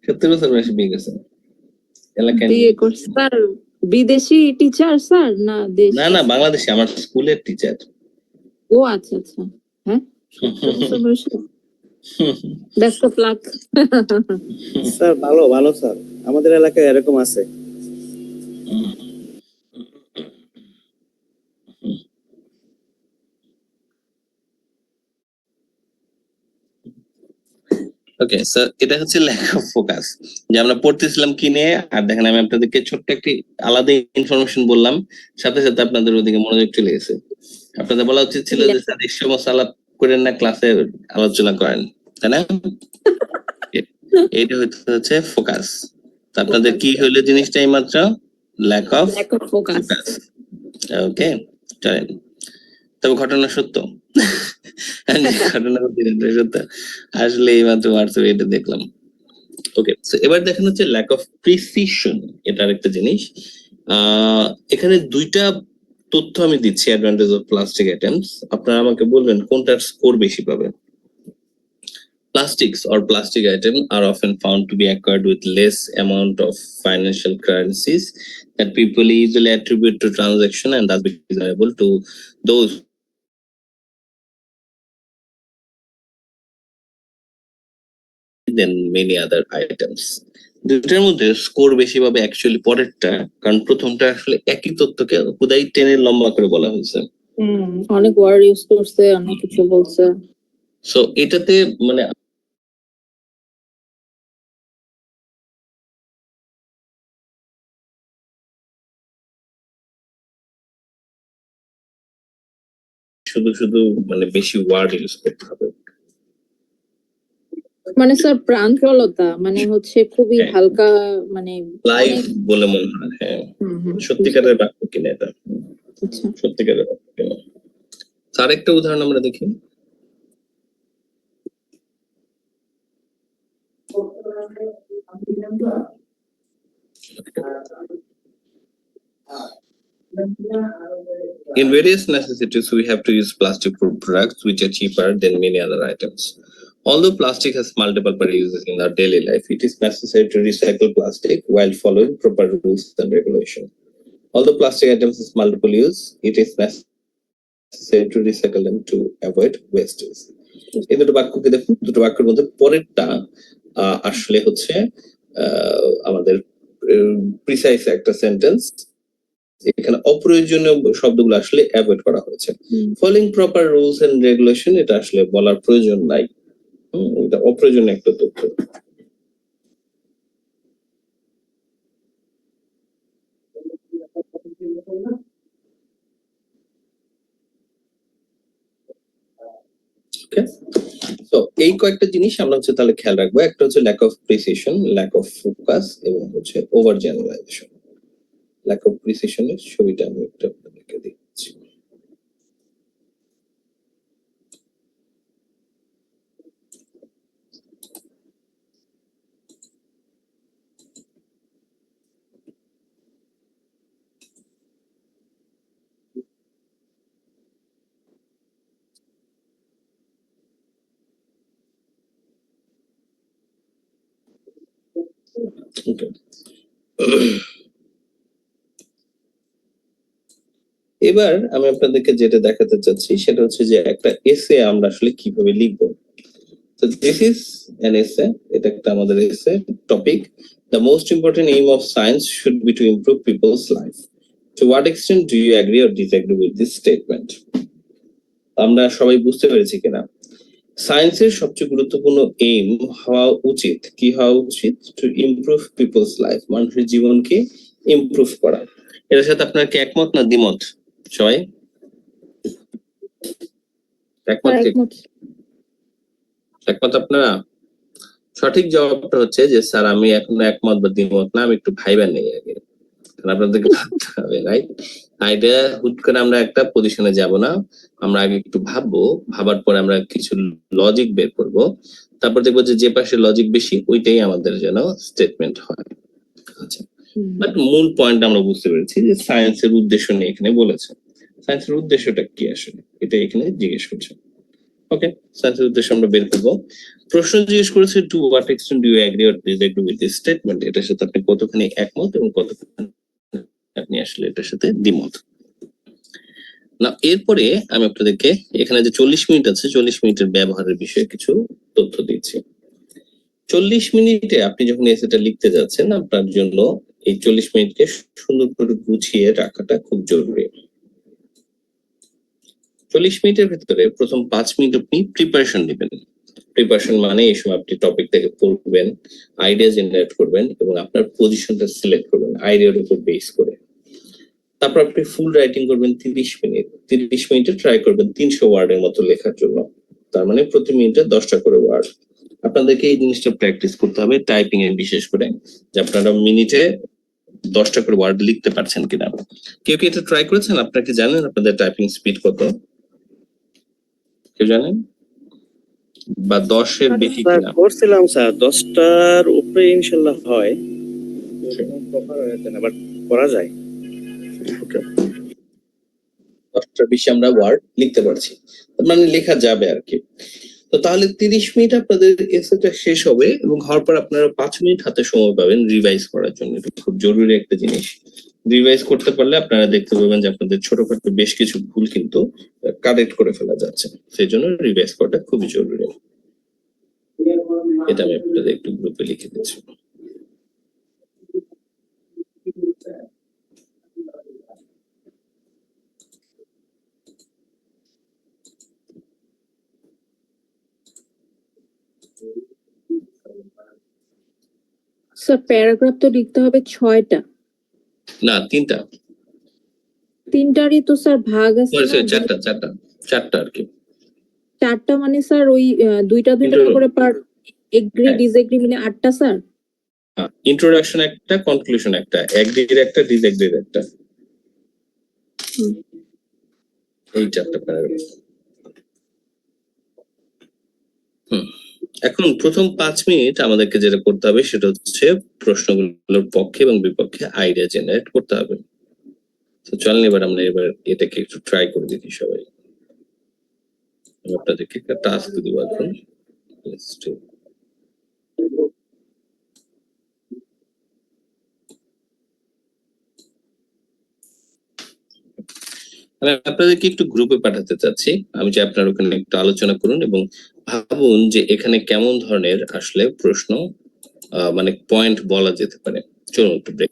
70 বছর বয়সে বিয়ে করছে। এলাকায় বিয়ে করছে স্যার? বিদেশি টিচার স্যার না দেশি? না না, বাংলাদেশে, আমার স্কুলের টিচার। ও আচ্ছা আচ্ছা, হ্যাঁ 70 বছর বয়সে। Best of luck. স্যার ভালো ভালো স্যার, আমাদের এলাকায় এরকম আছে। ওকে স্যার, এটা হচ্ছে ল্যাক অফ ফোকাস, যে আমরা পড়তেছিলাম কি নিয়ে, আর দেখেন আমি আপনাদেরকে ছোট্ট একটি আলাদা ইনফরমেশন বললাম, সাথে সাথে আপনাদের ওদিকে মনোযোগ চলে গেছে। আপনাদের বলা উচিত ছিল যে স্যার এই সমস্ত আলাপ করেন না, ক্লাসে আলোচনা করেন, তাই না? এইটা হচ্ছে ফোকাস। আপনাদের কি হইলো জিনিসটা এই মাত্র? Lack of focus. ওকে, চলেন। তবে ঘটনা সত্য, ঘটনা সত্য আসলে এই মাত্র হোয়াটসঅ্যাপে এটা দেখলাম। ওকে, এবার দেখেন হচ্ছে ল্যাক অফ প্রিসিশন, এটা আরেকটা জিনিস। এখানে দুইটা তথ্য আমি দিচ্ছি অ্যাডভান্টেজ অফ প্লাস্টিক আইটেমস, আপনারা আমাকে বলবেন কোনটার স্কোর বেশি পাবে। Plastics or plastic items are often found to be acquired with less amount of financial currencies that people easily attribute to transaction and thus be desirable to those than many other items. দুটার মধ্যে score বেশি পাবে actually পরেরটা, কারণ প্রথমটা আসলে একই তথ্যকে খুদাই টেনে লম্বা করে বলা হয়েছে। অনেক ওয়ার্ড ইউজ করছে, অনেক কিছু বলছে। সো এটাতে মানে শুধু শুধু মানে বেশি ওয়ার্ড ইউজ করতে হবে। মানে স্যার প্রাঞ্জলতা মানে হচ্ছে খুবই হ্যাঁ। হালকা, মানে লাইভ অনেক- বলে মনে হয়। হ্যাঁ, হুম, সত্যিকারের বাক্য কিনা এটা, আচ্ছা। সত্যিকারের বাক্য কিনা। তার একটা উদাহরণ আমরা দেখি। In various necessities, we have to use plastic food products which are cheaper than many other items. Although plastic has multiple uses in our daily life, it is necessary to recycle plastic while following proper rules and regulations. Although plastic items has multiple use, it is necessary to recycle them to avoid wastage. এই দুটো বাক্যকে দেখুন, দুটো বাক্যের মধ্যে পরেরটা আসলে হচ্ছে আমাদের প্রিসাইজ একটা সেন্টেন্স। এখানে অপ্রয়োজনীয় শব্দগুলো আসলে অ্যাভয়েড করা হয়েছে। Following proper rules and regulation, এটা আসলে বলার প্রয়োজন নাই, এটা অপ্রয়োজনীয় একটা তথ্য। তো এই কয়েকটা জিনিস আমরা হচ্ছে তাহলে খেয়াল রাখবো। একটা হচ্ছে lack of precision, lack of focus এবং হচ্ছে ওভার জেনারেলাইজেশন। ল্যাক অফ প্রিসিশনের ছবিটা আমি একটু আপনাদেরকে দিচ্ছি। এবার আমি আপনাদেরকে যেটা দেখাতে চাচ্ছি সেটা হচ্ছে যে একটা এসে আমরা আসলে কিভাবে লিখবো। So this is an essay. এটা একটা আমাদের essay topic. The most important aim of science should be to improve people's life. To what extent do you agree or disagree with this statement? আমরা সবাই বুঝতে পেরেছি কিনা? সায়েন্সের সবচেয়ে গুরুত্বপূর্ণ এইম হওয়া উচিত, কি হওয়া উচিত? টু ইমপ্রুভ পিপলস লাইফ, মানুষের জীবনকে ইমপ্রুভ করা। এর সাথে আপনার কি একমত না দ্বিমত সবাই? একমত আপনারা? সঠিক জবাবটা হচ্ছে যে স্যার আমি এখন একমত বা দ্বিমত না, আমি একটু ভাইবা নেই আগে, আপনাদেরকে ভাবতে হবে, রাইট? আইডিয়া হুট করে আমরা একটা পজিশনে যাব না, আমরা আগে একটু ভাববো, ভাবার পরে আমরা কিছু লজিক বের করব, তারপর দেখবো যে পাশে লজিক বেশি ওইটাই আমাদের যেন স্টেটমেন্ট হয়। আচ্ছা, বাট মূল পয়েন্ট আমরা বুঝতে পেরেছি যে সায়েন্সের উদ্দেশ্য নিয়ে এখানে বলেছে। সায়েন্সের উদ্দেশ্যটা কি আসলে এটা এখানে জিজ্ঞেস করছে। ওকে, সায়েন্সের উদ্দেশ্য আমরা বের করবো। প্রশ্ন জিজ্ঞেস করেছে to what extent do you agree or disagree with this statement, এটার সাথে আপনি কতখানি একমত এবং কতখানি আপনি আসলে এটার সাথে দ্বিমত। না, এরপরে আমি আপনাদেরকে এখানে যে 40 মিনিট আছে, 40 মিনিটের ব্যবহারের বিষয়ে কিছু তথ্য দিচ্ছি। 40 মিনিটে আপনি যখন এসেটা লিখতে যাচ্ছেন, আপনার জন্য এই 40 মিনিটকে সুন্দর করে গুছিয়ে রাখাটা খুব জরুরি। 40 মিনিটের ভিতরে প্রথম 5 মিনিট আপনি প্রিপারেশন নেবেন। প্রিপারেশন মানে এই সময় আপনি টপিকটাকে পড়বেন, আইডিয়া জেনারেট করবেন এবং আপনার পজিশনটা সিলেক্ট করবেন আইডিয়ার উপর বেস করে। তারপর আপনি ফুল রাইটিং করবেন 30 মিনিট। 30 মিনিটে ট্রাই করবেন 300 ওয়ার্ডের মতো লেখার জন্য, তার মানে প্রতি মিনিটে 10টা করে ওয়ার্ড। আপনাদেরকে এই জিনিসটা প্র্যাকটিস করতে হবে টাইপিং এ, বিশেষ করে যে আপনারা মিনিটে 10টা করে ওয়ার্ড লিখতে পারছেন কিনা। কেউ কি এটা ট্রাই করেছেন? আপনারা কি জানেন আপনাদের টাইপিং স্পিড কত? কেউ জানেন? বা 10-এর বেশি কিনা? করছিলাম স্যার, 10টার উপরে ইনশাআল্লাহ হয়, প্রপার হয়ে যায় না, বাট করা যায়। ওকে, 10টার বেশি আমরা ওয়ার্ড লিখতে পারছি, মানে লেখা যাবে আর কি। তো তাহলে 30 মিনিট আপনাদের এসেটা শেষ হবে এবং হওয়ার পর আপনারা 5 মিনিট হাতে সময় পাবেন রিভাইজ করার জন্য। এটা খুব জরুরি একটা জিনিস। রিভাইজ করতে পারলে আপনারা দেখতে পাবেন যে আপনাদের ছোটখাটো বেশ কিছু ভুল কিন্তু কারেক্ট করে ফেলা যাচ্ছে। সেই জন্য রিভাইজ করাটা খুবই জরুরি। এটা আমি আপনাদের একটু গ্রুপে লিখে দিচ্ছি। স্যার প্যারাগ্রাফ তো লিখতে হবে 6টা, না 3টা, 3টারই তো স্যার ভাগ আছে সরি না, সরি 4টা আর কি। 4টা মানে স্যার ওই 2টা Intro- করে পার এগ্রি হ্যাঁ। ডিসএগ্রি মিলে 8টা স্যার। ইন্ট্রোডাকশন একটা, কনক্লুশন একটা, এগ্রির একটা, ডিসএগ্রির একটা, হুম। এই 4টা প্যারাগ্রাফ। এখন প্রথম 5 মিনিট আমাদেরকে যেটা করতে হবে সেটা হচ্ছে প্রশ্নগুলোর পক্ষে এবং বিপক্ষে আইডিয়া জেনারেট করতে হবে। তো চলেন এবার আমরা এটাকে একটু ট্রাই করে দেখি সবাই। আমি আপনাদেরকে একটা টাস্ক দিব এখন। Let's do. আমি আপনাদেরকে একটু গ্রুপে পাঠাতে চাচ্ছি, আমি যে আপনারা ওখানে একটু আলোচনা করুন এবং ভাবুন যে এখানে কেমন ধরনের আসলে প্রশ্ন মানে পয়েন্ট বলা যেতে পারে। চলুন একটু break.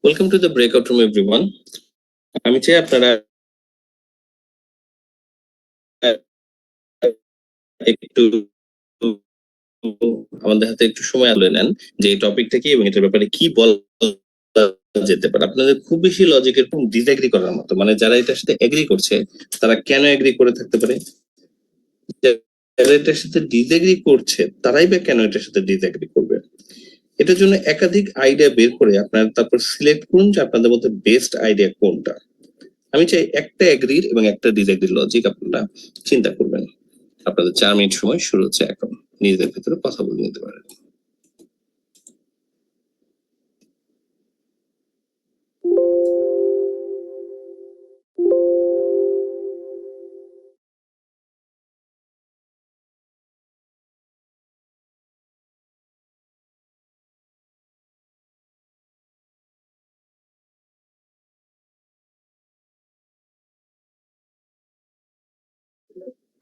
Welcome to the breakout room everyone. আমি চাই আপনারা একটু আমাদের হাতে একটু সময় আলো নেন যে এই টপিকটা কি এবং এটার ব্যাপারে কি বলা যেতে পারে। আপনাদের খুব বেশি লজিক এরকম ডিসএগ্রি করার মতো, মানে যারা এটার সাথে এগ্রি করছে তারা কেন এগ্রি করে থাকতে পারে, যারা এটার সাথে ডিসএগ্রি করছে তারাই বা কেন এটার সাথে ডিসএগ্রি করবে। এটার জন্য একাধিক আইডিয়া বের করে আপনারা তারপর সিলেক্ট করুন যে আপনাদের মধ্যে বেস্ট আইডিয়া কোনটা। আমি চাই একটা এগ্রির এবং একটা ডিসএগ্রির লজিক আপনারা চিন্তা করবেন। আপনাদের 4 মিনিট সময় শুরু হচ্ছে এখন, নিজেদের ভিতরে কথা বলে নিতে পারেন।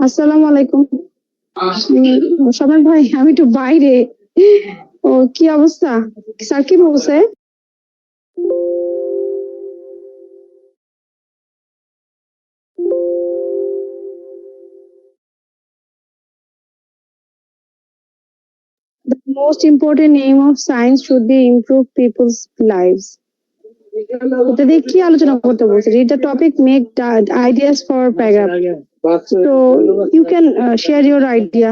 আসসালামু আলাইকুম। সবার ভাই, আমি একটু বাইরে। ও কি অবস্থা স্যার, কি বলছে? The most important aim of science should be improve people's lives. এটা দিয়ে কি আলোচনা করতে বলছে? Read the topic, make ideas for paragraph. So you can share your idea.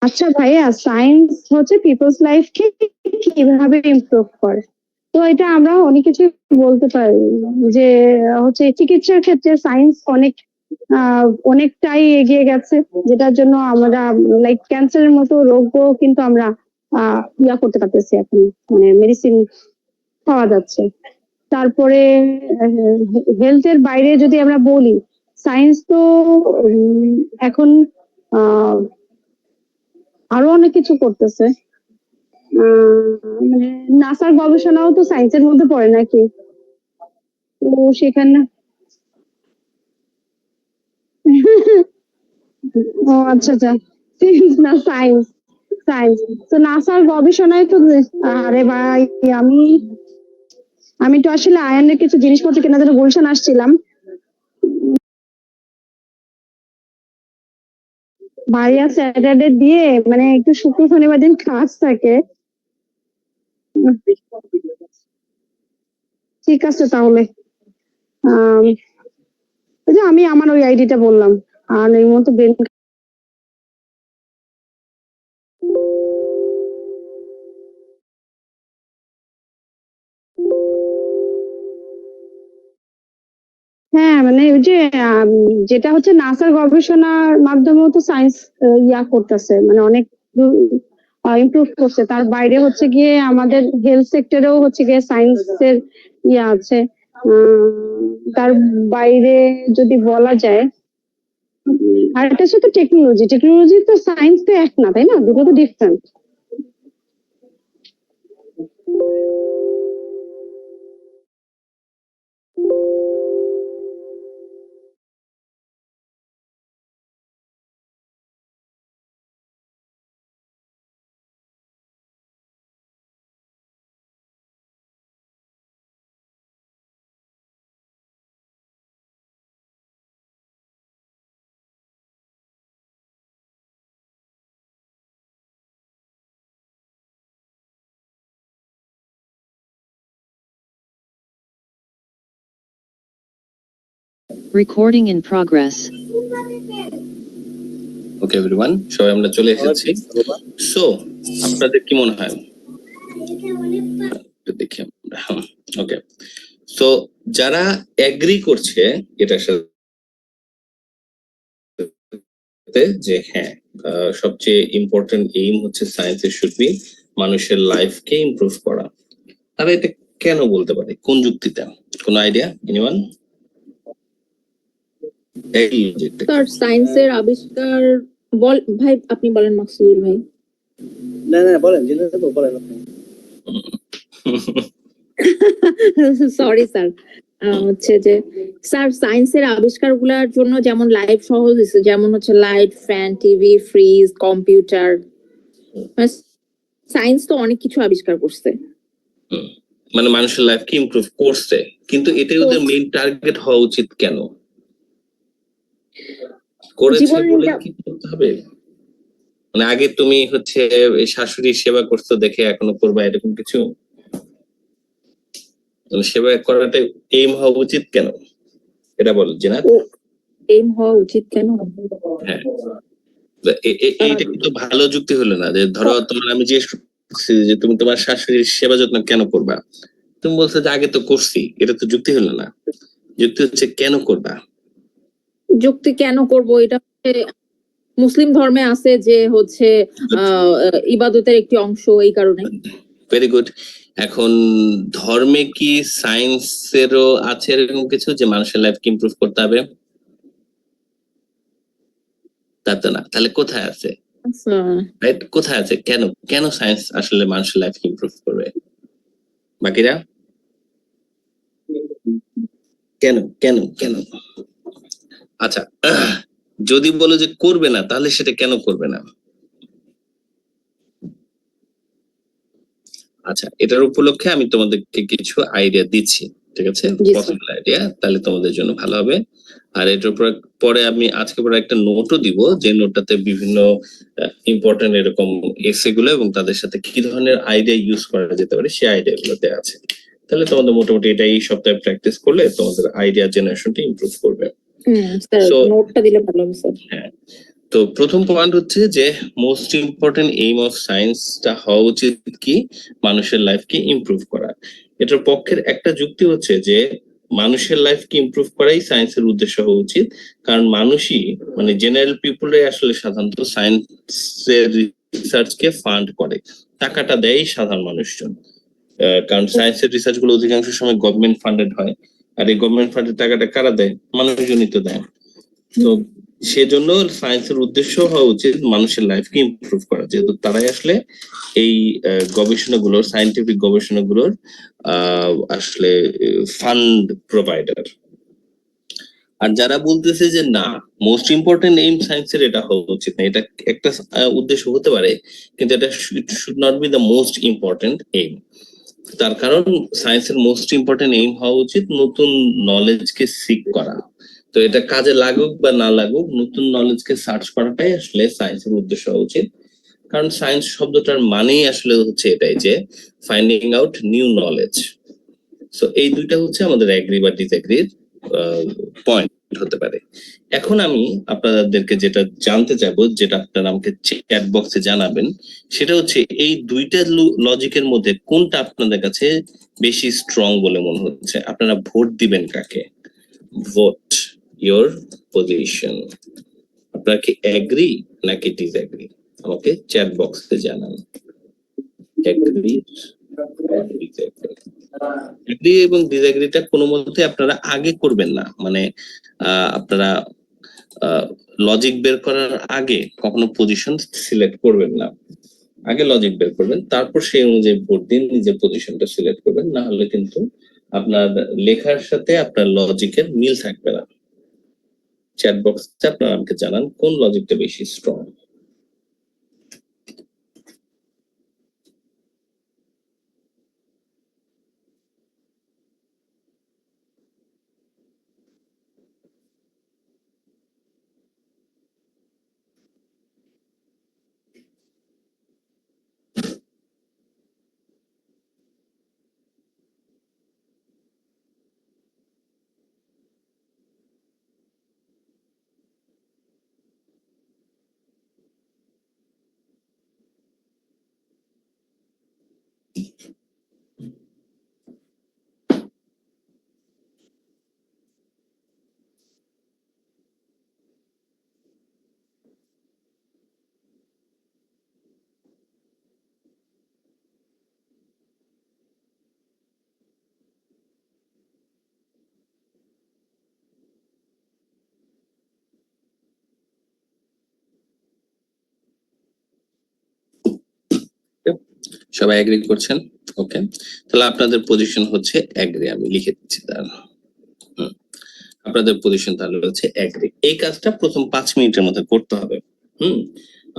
আচ্ছা ভাইয়া, সায়েন্স হচ্ছে পিপলস লাইফকে কিভাবে ইমপ্রুভ করে? তো এটা আমরা অনেক কিছু বলতে পারি, যে হচ্ছে চিকিৎসার ক্ষেত্রে সায়েন্স অনেকটাই এগিয়ে গেছে, যেটার জন্য আমরা লাইক ক্যান্সারের মতো রোগও কিন্তু আমরা ইয়া করতে পারতেছি এখন, মানে মেডিসিন পাওয়া যাচ্ছে। তারপরে হেলথের বাইরে যদি আমরা বলি, সায়েন্স তো এখন আরো অনেক কিছু করতেছে, মানে নাসার গবেষণাও তো সায়েন্সের মধ্যে পড়ে নাকি, তো সেখানে ও আচ্ছা আচ্ছা, না সায়েন্স, সায়েন্স তো নাসার গবেষণায় তো, আরে ভাই আমি আমি তো আসলে আয়ানের কিছু জিনিসপত্র কেনার জন্য গুলশান আসছিলাম, ভাইয়া স্যাটারডে দিয়ে মানে একটু শুক্র শনিবার দিন কাজ থাকে। ঠিক আছে তাহলে, ওই যে আমি আমার ওই আইডিটা বললাম, আর এই মতো ব্রেন। হ্যাঁ মানে ওই যে যেটা হচ্ছে নাসার গবেষণার মাধ্যমেও তো সায়েন্স ইয়া করতেছে, মানে অনেক ইমপ্রুভ করছে, তার বাইরে হচ্ছে গিয়ে আমাদের হেলথ সেক্টরেও হচ্ছে গিয়ে সায়েন্সের ইয়া আছে, তার বাইরে যদি বলা যায়, আর এটা হচ্ছে তো টেকনোলজি, টেকনোলজি তো সায়েন্স তো এক না, তাই না, দুটো তো different. Recording in progress. Okay everyone, সবাই আমরা চলে এসেছি। সো আপনাদের কি মনে হয়, দেখি আমরা, ওকে, সো যারা এগ্রি করছে এটার সাথে যে হ্যাঁ সবচেয়ে ইম্পর্টেন্ট এইম হচ্ছে সায়েন্সের শুড বি মানুষের লাইফকে ইমপ্রুভ করা, তাহলে এটা কেন বলতে পারে, কোন যুক্তিতে, কোন আইডিয়া, এনিওয়ান? এই লজিকটা স্যার সায়েন্সের আবিষ্কার ভাই আপনি বলেন মাকসুদুল ভাই। না না বলেন, জেনে নেবো, বলেন আপনি। সরি স্যার, হচ্ছে যে স্যার সায়েন্সের আবিষ্কারগুলোর জন্য যেমন লাইফ সহজ হয়েছে, যেমন হচ্ছে light, fan, TV, fridge, computer, science তো অনেক কিছু আবিষ্কার করছে। মানে মানুষের লাইফকে ইমপ্রুভ করছে, কিন্তু এটাই ওদের মেইন টার্গেট হওয়া উচিত কেন? করেছে বলে কি করতে হবে? মানে আগে তুমি হচ্ছে শাশুড়ির সেবা করছো দেখে এখনো করবা এরকম কিছু? মানে সেবা করাটা এইম হওয়া উচিত কেন, এটা বল জিনাত। এইম হওয়া উচিত কেন? হ্যাঁ, এইটা কিন্তু ভালো যুক্তি হলো না, যে ধরো তোমার আমি জিজ্ঞেস করছি যে তুমি তোমার শাশুড়ির সেবা যত্ন কেন করবা, তুমি বলছো যে আগে তো করছি, এটা তো যুক্তি হলো না। যুক্তি হচ্ছে কেন করবা। যুক্তি কেন করব, এটা মুসলিম ধর্মে আছে যে হচ্ছে ইবাদতের একটি অংশ, এই কারণে। Very good. এখন ধর্মে কি সায়েন্সেরও আছে এরকম কিছু যে মানুষের লাইফকে ইমপ্রুভ করতে হবে? তা তো না, তাহলে কোথায় আছে, রাইট? কোথায় আছে, কেন কেন সায়েন্স আসলে মানুষের লাইফকে ইমপ্রুভ করবে? বাকিরা কেন কেন কেন? আচ্ছা, যদি বলো যে করবে না, তাহলে সেটা কেন করবে না? আচ্ছা, এটার উপলক্ষে আমি তোমাদেরকে কিছু আইডিয়া দিচ্ছি, ঠিক আছে, পসিবল আইডিয়া, তাহলে তোমাদের জন্য ভালো হবে। আর এটার উপর পরে আমি আজকে পরে একটা নোটও দিব, যে নোটটাতে বিভিন্ন ইম্পর্টেন্ট এরকম এসে গুলো এবং তাদের সাথে কি ধরনের আইডিয়া ইউজ করা যেতে পারে সেই আইডিয়া গুলো দেওয়া আছে। তাহলে তোমাদের মোটামুটি এটা এই সপ্তাহে প্র্যাকটিস করলে তোমাদের আইডিয়া জেনারেশনটা ইমপ্রুভ করবে। নোটটা দিলে ভালো হবে স্যার। হ্যাঁ, তো প্রথম পয়েন্ট হচ্ছে যে মোস্ট ইম্পর্টেন্ট এইম অফ সায়েন্সটা হওয়া উচিত কি, মানুষের লাইফকে ইমপ্রুভ করা। এটার পক্ষের একটা যুক্তি হচ্ছে যে মানুষের লাইফকে ইমপ্রুভ করাই সায়েন্সের উদ্দেশ্য হওয়া উচিত, কারণ মানুষই মানে জেনারেল পিপলরাই আসলে সাধারণত সায়েন্সের রিসার্চকে ফান্ড করে, টাকাটা দেয় সাধারণ মানুষজন। কারণ সায়েন্সের রিসার্চ গুলো অধিকাংশ সময় গভর্নমেন্ট ফান্ডেড হয়, আর এই গভর্নমেন্ট ফান্ডের টাকাটা কারা দেয়? মানুষজনই তো দেয়। তো সেজন্য সায়েন্সের উদ্দেশ্য হওয়া উচিত মানুষের লাইফকে ইমপ্রুভ করা, যেহেতু তারাই আসলে এই গবেষণাগুলোর, সায়েন্টিফিক গবেষণাগুলোর আসলে ফান্ড প্রোভাইডার। আর যারা বলতেছে যে না, মোস্ট ইম্পর্টেন্ট এইম সায়েন্সের এটা হওয়া উচিত না, এটা একটা উদ্দেশ্য হতে পারে, কিন্তু এটা should not be the most important aim. তার কারণ সায়েন্সের মোস্ট ইম্পর্টেন্ট এইম হওয়া উচিত নতুন নলেজকে সিক করা। তো এটা কাজে লাগুক বা না লাগুক, নতুন নলেজকে সার্চ করাটাই আসলে সায়েন্সের উদ্দেশ্য হওয়া উচিত। কারণ সায়েন্স শব্দটার মানেই আসলে হচ্ছে এটাই, যে finding out new knowledge. So এই দুইটা হচ্ছে আমাদের এগ্রি বা ডিসএগ্রির পয়েন্ট হতে পারে। এখন আমি আপনাদেরকে যেটা জানতে চাইবো, যেটা আপনারা আমাকে চ্যাট বক্সে জানাবেন, সেটা হচ্ছে এই দুইটা লজিকের মধ্যে কোনটা আপনাদের কাছে বেশি স্ট্রং বলে মনে হচ্ছে। আপনারা ভোট দিবেন কাকে? Vote your position. আপনারা কি এগ্রি নাকি ডিসএগ্রি? আমাকে চ্যাট বক্সে জানান। এগ্রি এগ্রি এবং ডিসএগ্রিটা কোনো মতে আপনারা আগে করবেন না, মানে আপনারা লজিক বের করার আগে কখনো পজিশন সিলেক্ট করবেন না। আগে লজিক বের করবেন, তারপর সেই অনুযায়ী ভোট দিন, নিজের পজিশনটা সিলেক্ট করবেন, না হলে কিন্তু আপনার লেখার সাথে আপনার লজিকের মিল থাকবে না। চ্যাট বক্সে আপনারা আমাকে জানান কোন লজিকটা বেশি স্ট্রং। সবাই এগ্রি করছেন? ওকে, তাহলে আপনাদের পজিশন হচ্ছে এগ্রি। আমি লিখে দিচ্ছি দাঁড়ান। আপনাদের পজিশন তাহলে হচ্ছে এগ্রি। এই কাজটা প্রথম 5 মিনিটের মধ্যে করতে হবে।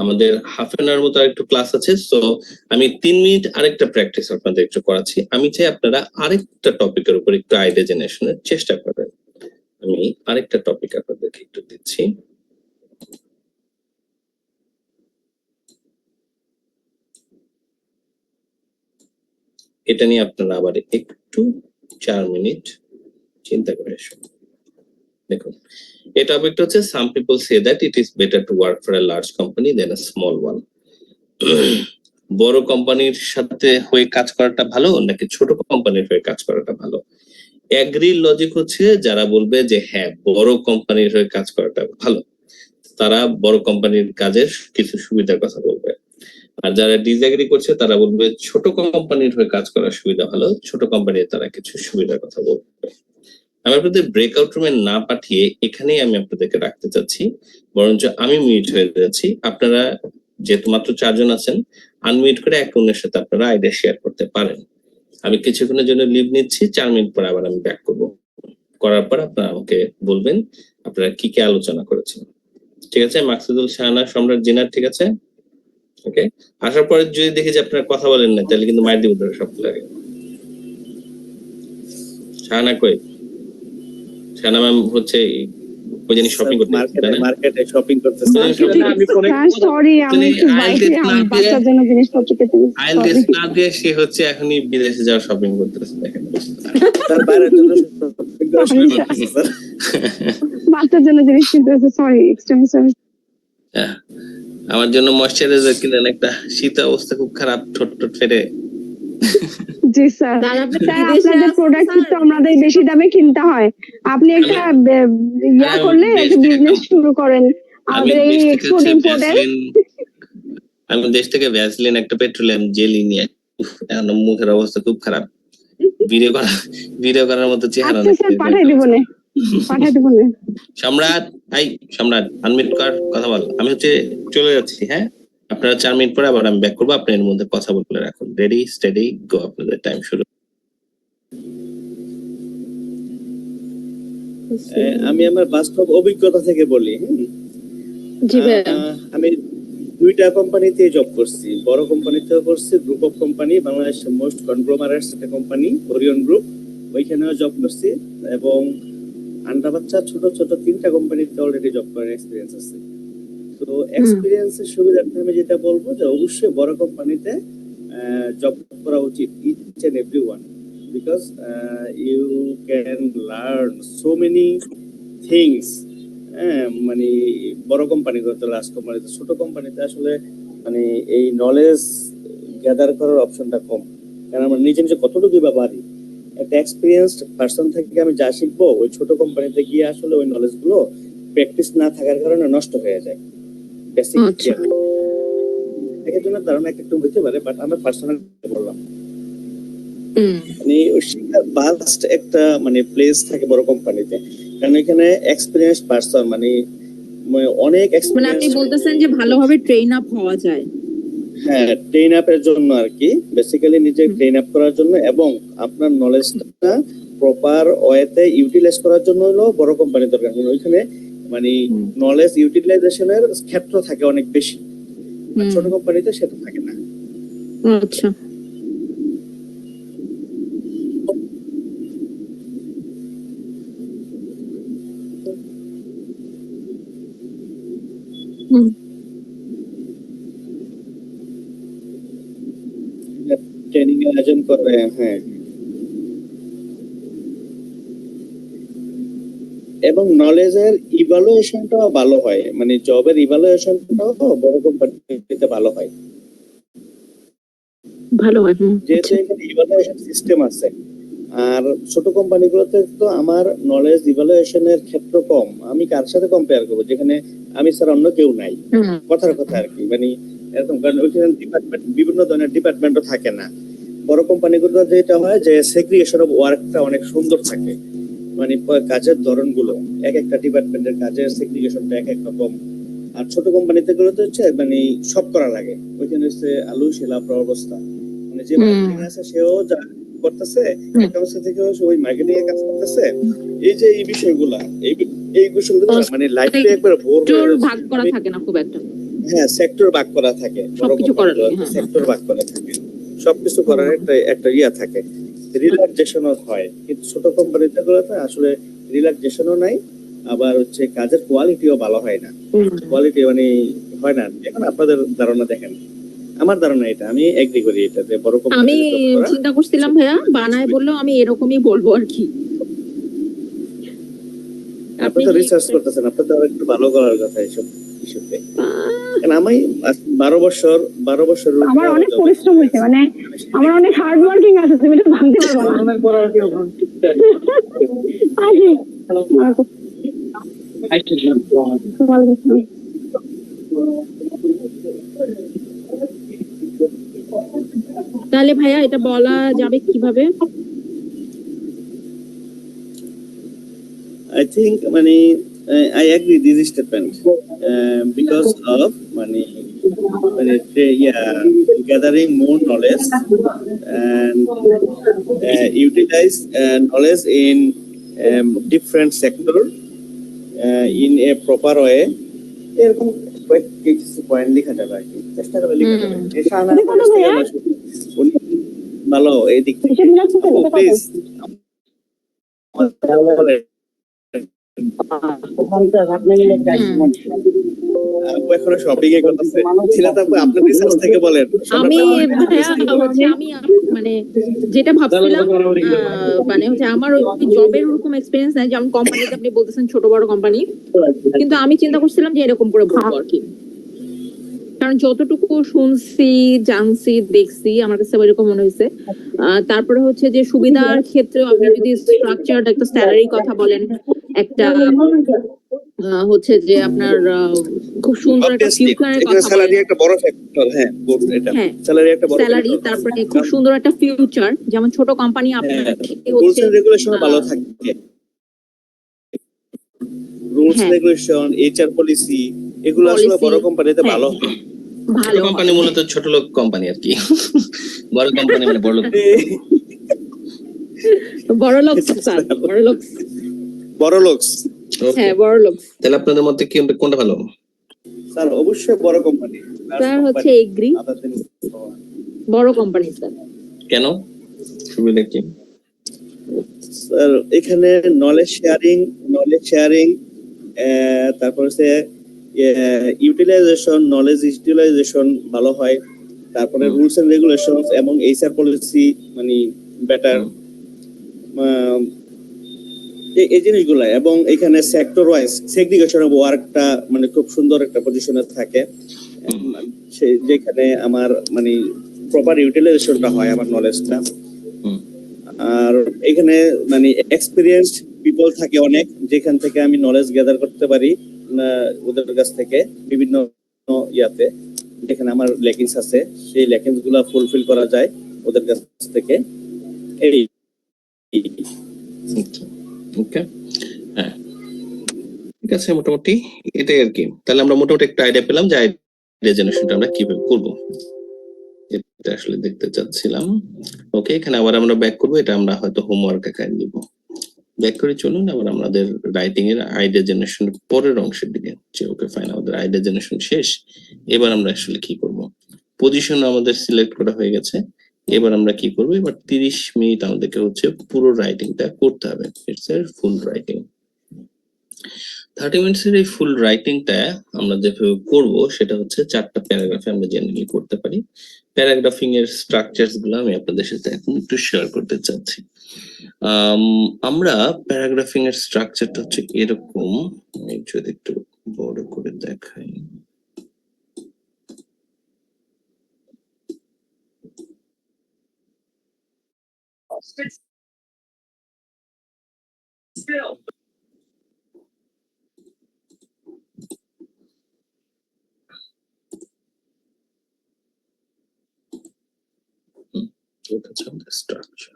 আমাদের হাফ এন আওয়ার মতো আরেকটু ক্লাস আছে, তো আমি 3 মিনিট আরেকটা প্র্যাকটিস আপনাদের একটু করাচ্ছি। আমি চাই আপনারা আরেকটা টপিকের উপর একটু আইডিয়া জেনারেশনের চেষ্টা করেন। আমি আরেকটা টপিক আপনাদেরকে একটু দিচ্ছি। এটা নিয়ে আপনারা আবার একটু 4 মিনিট চিন্তা করে আসুন। দেখুন, এই টপিকটা হচ্ছে some people say that it is better to work for a large company than a small one. বড় কোম্পানির সাথে হয়ে কাজ করাটা ভালো নাকি ছোট কোম্পানির হয়ে কাজ করাটা ভালো? এগ্রি লজিক হচ্ছে যারা বলবে যে হ্যাঁ, বড় কোম্পানির হয়ে কাজ করাটা ভালো, তারা বড় কোম্পানির কাজের কিছু সুবিধার কথা বলবে। আর যারা ডিসএগ্রি করছে তারা বলবে ছোট কোম্পানির হয়ে কাজ করার সুবিধা ভালো, ছোট কোম্পানির তারা কিছু সুবিধার কথা বলবে। আমি আপনাদের ব্রেকআউট রুমে না পাঠিয়ে এখানেই আমি আপনাদেরকে রাখতে চাচ্ছি, বরঞ্চ আমি মিউট হয়ে যাচ্ছি। আপনারা যেহেতু মাত্র 4 জন আছেন, আনমিউট করে এক অন্যের সাথে আপনারা আইডিয়া শেয়ার করতে পারেন। আমি কিছুক্ষণের জন্য লিভ নিচ্ছি, 4 মিনিট পরে আবার আমি ব্যাক করব। করার পর আপনারা আমাকে বলবেন আপনারা কি কি আলোচনা করেছেন। ঠিক আছে? মাকসুদুল, শাহানা, সম্রাট, জিনার, ঠিক আছে? ওকে, আসার পরে যদি দেখি যে আপনারা কথা বলেন না, তাহলে কিন্তু মাইর দিব সব লাগে। শাহানা কই? শাহানা ম্যাম হচ্ছে ওই জানি শপিং করতে মার্কেটে শপিং করতেছে। সরি, আমি একটু বাইরে বাচ্চার জন্য জিনিসপত্র পেতে গেছি। আইএলটিএস না দিয়ে সে হচ্ছে এখনই বিদেশে যাওয়া শপিং করতেছে। দেখেন, তার বাইরের জন্য shopping করার সময় করতেছে, স্যার। বাচ্চার জন্য জিনিস কিনতে হচ্ছে, সরি, এক্সট্রিমলি সরি। আমার জন্য ময়শ্চারাইজার কিনেন একটা, শীত অবস্থা খুব খারাপ, ঠোঁট ঠোঁট ফেটে। জি স্যার, স্যার, আপনি স্যার বিদেশে আপনাদের আছেন, প্রোডাক্ট স্যার। তো আমাদের বেশি দামে কিনতে হয়। আপনি একটা ইয়া করলে একটা বিজনেস শুরু করেন আমি আমাদের এই দেশ থেকে এক্সপোর্ট হচ্ছে ইম্পোর্টের। আমি দেশ থেকে ভ্যাসলিন, একটা পেট্রোলিয়াম জেলি নিয়ে, এখন মুখের অবস্থা খুব খারাপ। ভিডিও করার মতো চেহারা আচ্ছা স্যার, পাঠাই দিব না। পাঠাই দেবো না। সম্রাট, সম্রাট আনমিউট কর, কথা বল। আমি চলে যাচ্ছি, হ্যাঁ? আপনারা 4 মিনিট পরে আবার আমি ব্যাক করবো, আপনি এর মধ্যে কথা বলে রাখুন। রেডি, স্টেডি, গো, আপনাদের টাইম শুরু। আমি আমার বাস্তব অভিজ্ঞতা থেকে বলি। জি ভাইয়া। আমি 2টা কোম্পানিতে জব করছি, বড় কোম্পানিতেও করছি, গ্রুপ অফ কোম্পানি, বাংলাদেশের মোস্ট কনগ্লোমারেটস একটা কোম্পানি ওরিয়ন গ্রুপ, ওইখানেও জব করছি, এবং আন্ডা বাচ্চা ছোট ছোট 3টা কোম্পানিতে অলরেডি জব করার এক্সপিরিয়েন্স আছে। তো এক্সপিরিয়েন্সের সুবিধার্থে আমি যেটা বলবো যে অবশ্যই বড় কোম্পানিতে জব করা উচিত, each and everyone, because you can learn so many things. মানে বড় কোম্পানিগুলোতে, লার্জ কোম্পানিতে, ছোট কোম্পানিতে আসলে মানে এই নলেজ গ্যাদার করার অপশনটা কম, কারণ আমরা নিজে নিজে কতটুকু বা পারি। একটা এক্সপিরিয়েন্সড পার্সন থেকে আমি যা শিখবো, ওই ছোট কোম্পানিতে গিয়ে আসলে ওই নলেজ গুলো প্র্যাকটিস না থাকার কারণে নষ্ট হয়ে যায়। বেসিক এর জন্য ধারণা একটু হতে পারে, বাট আমরা পার্সোনালি বললাম মানে শিক্ষার বাস্ট একটা মানে প্লেস থাকে বড় কোম্পানিতে, কারণ এখানে এক্সপিরিয়েন্স পার্সন মানে অনেক মানে এক্সপিরিয়েন্স। আপনি বলতেছেন যে ভালোভাবে ট্রেন আপ হওয়া যায়। হ্যাঁ, ট্রেন আপের জন্য আর কি, বেসিক্যালি নিজে ট্রেন আপ করার জন্য এবং আপনার নলেজটা প্রপার ওয়েতে ইউটিলাইজ করার জন্য হলো বড় কোম্পানি দরকার। ওইখানে মানে নলেজ ইউটিলাইজেশনের ক্ষেত্র থাকে অনেক বেশি, ছোট কোম্পানিতে সেটা থাকে না। আচ্ছা। ট্রেনিং এর আয়োজন করে, হ্যাঁ, এবং নলেজের ইভালুয়েশনটাও ভালো হয়, মানে জবের ইভালুয়েশনটাও বড় কোম্পানিতে ভালো হয়, যেহেতু এখানে ইভালুয়েশন সিস্টেম আছে। আর ছোট কোম্পানিগুলোতে তো আমার নলেজ ইভালুয়েশনের ক্ষেত্র কম, আমি কার সাথে কম্পেয়ার করবো যেখানে আমি ছাড়া অন্য কেউ নাই, কথার কথা আর কি। মানে এরকম, কারণ ওইখানে ডিপার্টমেন্ট, বিভিন্ন ধরনের ডিপার্টমেন্টও থাকে না। বড় কোম্পানিগুলো যেটা হয় যে সেগ্রিগেশন অফ ওয়ার্কটা অনেক সুন্দর থাকে, মানে কাজের ধরনগুলো এক একটা ডিপার্টমেন্টের কাজের সেগ্রিগেশনটা এক এক রকম। আর ছোট কোম্পানিতে গুলোতে হচ্ছে মানে সব করা লাগে, ওইখানে হচ্ছে আলু শিলা অবস্থা, মানে যে মার্কেটিং আছে সেও যা করতেছে, অ্যাকাউন্টস থেকে ওই মার্কেটিং এর কাজ করতেছে, এই যে এই বিষয়গুলা, এই বিষয়গুলো মানে লাইফে একবার বোর হয়ে যাচ্ছে। ভাগ করা থাকে না খুব একটা। হ্যাঁ, সেক্টর ভাগ করা থাকে, সবকিছু করার সেক্টর ভাগ করা থাকে, সবকিছু করার একটা ইয়া থাকে, রিল্যাক্সেশনও হয়। কিন্তু ছোট কোম্পানিতে গুলোতে আসলে রিল্যাক্সেশনও নাই, আবার হচ্ছে কাজের কোয়ালিটিও ভালো হয় না, কোয়ালিটি মানে হয় না। এখন আপনাদের ধারণা দেখেন, আমার ধারণা এটা, আমি এগ্রি করি এটা, যে বড় কোম্পানি আমি চিন্তা করছিলাম ভাইয়া বানায় বললেও আমি এরকমই বলবো আর কি। আপনি তো রিসার্চ করতেছেন, আপনার তো একটু ভালো করার কথা এইসব ইস্যুতে। আমি 12 বছর আমার অনেক পরিশ্রম হয়েছে, মানে আমার অনেক হার্ড ওয়ার্কিং আছে, তুমি তো ভাবতে পারবো না। তাহলে ভাইয়া এটা বলা যাবে কিভাবে? I think I agree this statement because of gathering more knowledge and utilize knowledge in different sector in a proper way. এরকম কিছু পয়েন্ট লেখা যাবে আর কি, চেষ্টা করে লেখা যাবে। ভালো এই দিক থেকে প্লিজ এখনো শপিং এ করতেছে আপনার রিসার্চ থেকে বলেন। আমি মানে যেটা ভাবছিলাম মানে হচ্ছে আমার ওই জবের ওরকম এক্সপেরিয়েন্স নাই, যেমন কোম্পানিতে আপনি বলতেছেন ছোট বড় কোম্পানি, কিন্তু আমি চিন্তা করছিলাম যে এরকম করে বলবো আর কি, কারণ যতটুকু শুনছি জানছি দেখছি আমার কাছে এরকম মনে হয়েছে। তারপরে হচ্ছে যে সুবিধার ক্ষেত্রে আপনি যদি স্ট্রাকচারড একটা স্যালারি কথা বলেন, একটা হচ্ছে যে আপনার খুব সুন্দর একটা ফিউচারের কথা বলেন, স্যালারি একটা বড় ফ্যাক্টর। হ্যাঁ, এটা স্যালারি একটা বড় স্যালারি, তারপরে খুব সুন্দর একটা ফিউচার, যেমন ছোট কোম্পানি আপনার রুলস এন্ড রেগুলেশন ভালো থাকে, রুলস হ্যাঁ। রেগুলেশন, এইচআর পলিসি, এগুলো আসলে Policy, বড় কোম্পানিতে হ্যাঁ। ভালো হয়। ছোট ভালো কোম্পানি হয়। মূলত ছোট লোক কোম্পানি আর কি, বড় কোম্পানি মানে বড় লোক। বড় লোক স্যার, বড় লোক, বড় লোকস Okay. হ্যাঁ বড় লোক। তাহলে আপনাদের মধ্যে কি কোনটা ভালো? স্যার অবশ্যই বড় কোম্পানি। স্যার হচ্ছে এগ্রি, বড় কোম্পানি স্যার। কেন, সুবিধা কি? স্যার এখানে নলেজ শেয়ারিং তারপর হচ্ছে ইউটিলাইজেশন, নলেজ ইউটিলাইজেশন ভালো হয়। তারপরে রুলস এন্ড রেগুলেশনস এবং এইচআর পলিসি মানে বেটার, এই জিনিসগুলো। এবং এখানে সেক্টর ওয়াইজ সেগ্রিগেশন অফ ওয়ার্কটা মানে খুব সুন্দর একটা পজিশনে থাকে, যেখানে আমার মানে প্রপার ইউটিলাইজেশনটা হয় আমার নলেজটা। আর এখানে মানে এক্সপিরিয়েন্স পিপল থাকে অনেক, যেখান থেকে আমি নলেজ গ্যাদার করতে পারি ওদের কাছ থেকে বিভিন্ন ইয়াতে, যেখানে আমার ল্যাকিংস আছে সেই ল্যাকিংস গুলা ফুলফিল করা যায় ওদের কাছ থেকে। এই ওকে, হ্যাঁ ঠিক আছে, মোটামুটি এটাই আর কি। তাহলে আমরা মোটামুটি একটা আইডিয়া পেলাম যে আইডিয়া জেনারেশনটা আমরা কিভাবে করব, এটা আসলে দেখতে চাচ্ছিলাম। ওকে, এখানে আবার আমরা ব্যাক করবো, এটা আমরা হয়তো হোমওয়ার্ক আকারে নিব। ব্যাক করে চলুন আবার আমাদের রাইটিং এর আইডিয়া জেনারেশন পরের অংশের দিকে। যে ওকে ফাইন, আমাদের আইডিয়া জেনারেশন শেষ, এবার আমরা আসলে কি করব? পজিশন আমাদের সিলেক্ট করা হয়ে গেছে, এবার আমরা কি করব? এবার 30 মিনিট আমাদেরকে হচ্ছে পুরো রাইটিংটা করতে হবে। It's a full writing. 30 মিনিটসের এই ফুল রাইটিংটা আমরা যেভাবে করব সেটা হচ্ছে 4টা প্যারাগ্রাফে আমরা জেনারেলি করতে পারি। প্যারাগ্রাফিং এর স্ট্রাকচারস গুলো আমি আপনাদের সাথে এখন একটু শেয়ার করতে চাচ্ছি। আমরা প্যারাগ্রাফিং এর স্ট্রাকচারটা হচ্ছে এরকম, আমি যদি একটু বড় করে দেখাই। এটা হচ্ছে আমাদের স্ট্রাকচার।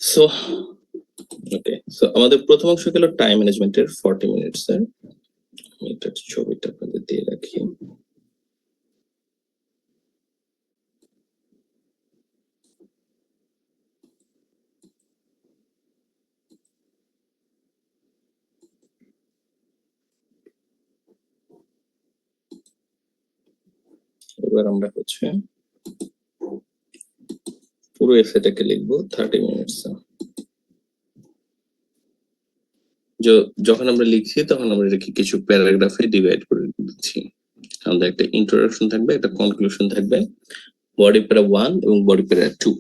সো ওকে, সো আমাদের প্রথম অংশ গেল টাইম ম্যানেজমেন্টের 40 মিনিটস এর। আমি এটার ছবিটা আপনাদের দিয়ে রাখি। এবার আমরা হচ্ছে পুরো এসেটাকে লিখবো 30 মিনিটস। যখন আমরা লিখছি তখন আমরা এটাকে কিছু প্যারাগ্রাফে ডিভাইড করে দিচ্ছি। আমাদের একটা ইন্ট্রোডাকশন থাকবে, একটা কনক্লুশন থাকবে, বডি প্যারা 1 এবং বডি প্যারা 2।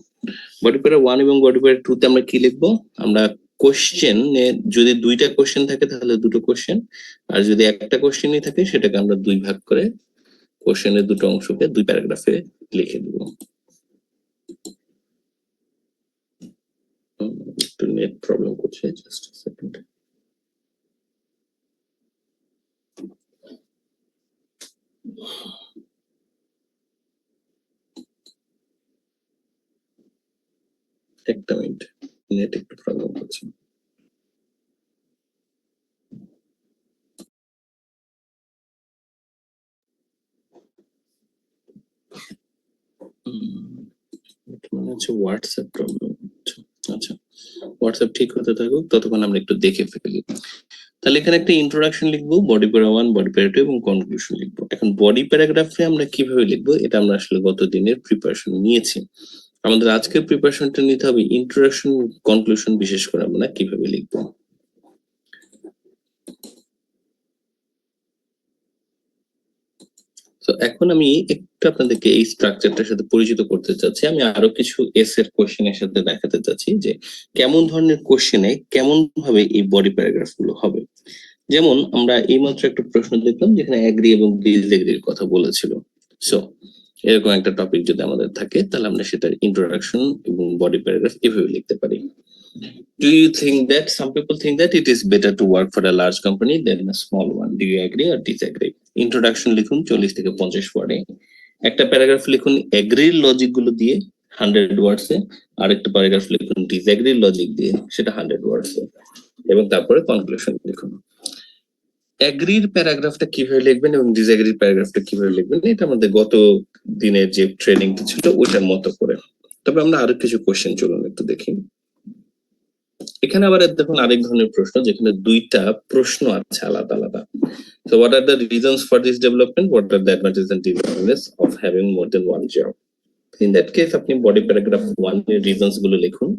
বডি প্যারা 1 এবং বডি প্যারা 2 তে আমরা কি লিখবো? আমরা কোশ্চেন, যদি 2টা কোশ্চেন থাকে তাহলে 2টো কোশ্চেন, আর যদি একটা কোশ্চেনই থাকে সেটাকে আমরা 2 ভাগ করে কোশ্চেনের 2টো অংশকে 2 প্যারাগ্রাফে লিখে দেবো। একটু নেট প্রবলেম করছে, জাস্ট আ সেকেন্ড। একটা মিনিট, নেট একটু প্রবলেম করছে। মনে হচ্ছে হোয়াটসঅ্যাপ প্রবলেম। আচ্ছা, হোয়াটসঅ্যাপ ঠিক হতে থাকুক, ততক্ষণ আমরা একটু দেখে ফেলি। তাহলে এখানে একটা ইন্ট্রোডাকশন লিখবো, বডি প্যারা 1, বডি প্যারা 2 এবং কনক্লুশন লিখবো। এখন বডি প্যারাগ্রাফে আমরা কিভাবে লিখবো এটা আমরা আসলে গত দিনের প্রিপারেশন নিয়েছি। আমাদের আজকের প্রিপারেশনটা নিতে হবে ইন্ট্রোডাকশন, কনক্লুশন বিশেষ করে আমরা কিভাবে লিখবো। তো এখন আমি একটু আপনাদেরকে এই স্ট্রাকচারটার সাথে পরিচিত করতে চাচ্ছি। আমি আরো কিছু এস এর কোশ্চেনের সাথে দেখাতে চাচ্ছি যে কেমন ধরনের কোশ্চেনে কেমন ভাবে এই বডি প্যারাগ্রাফ গুলো হবে। যেমন আমরা এইমাত্র একটা প্রশ্ন দেখলাম যেখানে অ্যাগ্রি এবং ডিসএগ্রির কথা বলেছিল। সো এরকম একটা টপিক যদি আমাদের থাকে তাহলে আমরা সেটার ইন্ট্রোডাকশন এবং বডি প্যারাগ্রাফ এভাবে লিখতে পারি। Do you think that some people think that it is better to work for a large company than a small one? Do you agree or disagree? Introduction লিখুন 40 থেকে 50 ওয়ার্ডে। একটা প্যারাগ্রাফ লিখুন এগ্রির logic গুলো দিয়ে, 100 ওয়ার্ডসে, আরেকটা প্যারাগ্রাফ লিখুন ডিসএগ্রি লজিক দিয়ে, সেটা 100 ওয়ার্ডসে, এবং তারপরে কনক্লুশন লিখুন। এগ্রির প্যারাগ্রাফটা কিভাবে লিখবেন এবং ডিসএগ্রির প্যারাগ্রাফটা কিভাবে লিখবেন, এটা আমাদের গত দিনের যে ট্রেনিংটা ছিল ওটার মতো করে। তবে আমরা আরো কিছু কোশ্চেন চলুন একটু দেখি। এখানে আবার দেখুন আরেক ধরনের প্রশ্ন, যেখানে দুইটা প্রশ্ন আছে আলাদা আলাদা। So what are the reasons for this development? What are the advantages and disadvantages of having more than one job? In that case আপনি বডি প্যারাগ্রাফ 1 এর রিজনস গুলো লিখুন।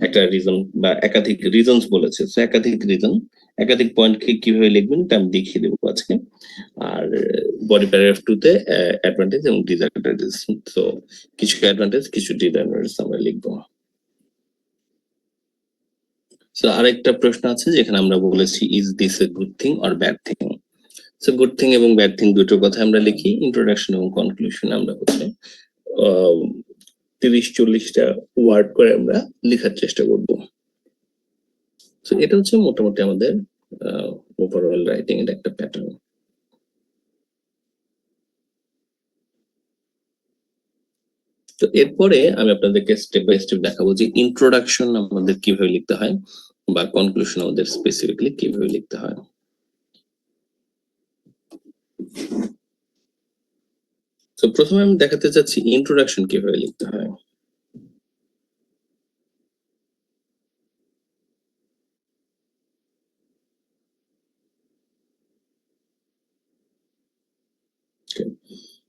একটা রিজন বা একাধিক রিজনস বলেছে, সো একাধিক রিজন, একাধিক পয়েন্ট কিভাবে লিখবেন এটা আমি দেখিয়ে দেবো আজকে। আর বডি প্যারাগ্রাফ 2 তে অ্যাডভান্টেজ এবং ডিসঅ্যাডভান্টেজ, সো কিছু অ্যাডভান্টেজ কিছু ডিসঅ্যাডভান্টেজ আমরা লিখবো। সো আরেকটা প্রশ্ন আছে যেখানে আমরা বলেছি is this a good thing or bad thing. So good thing এবং ব্যাড থিং দুটোর কথা আমরা লিখি। ইন্ট্রোডাকশন এবং কনক্লুশন আমরা হচ্ছে 30-40টা ওয়ার্ড করে আমরা লেখার চেষ্টা করব। সো এটা হচ্ছে মোটামুটি আমাদের ওভারঅল রাইটিং এর একটা প্যাটার্ন। তো এরপরে আমি আপনাদেরকে স্টেপ বাই স্টেপ দেখাবো যে ইন্ট্রোডাকশন আমাদের কিভাবে লিখতে হয় বা কনক্লুশন আমাদের স্পেসিফিকলি কিভাবে লিখতে হয়। তো প্রথমে আমি দেখাতে চাচ্ছি ইন্ট্রোডাকশন কিভাবে লিখতে হয়।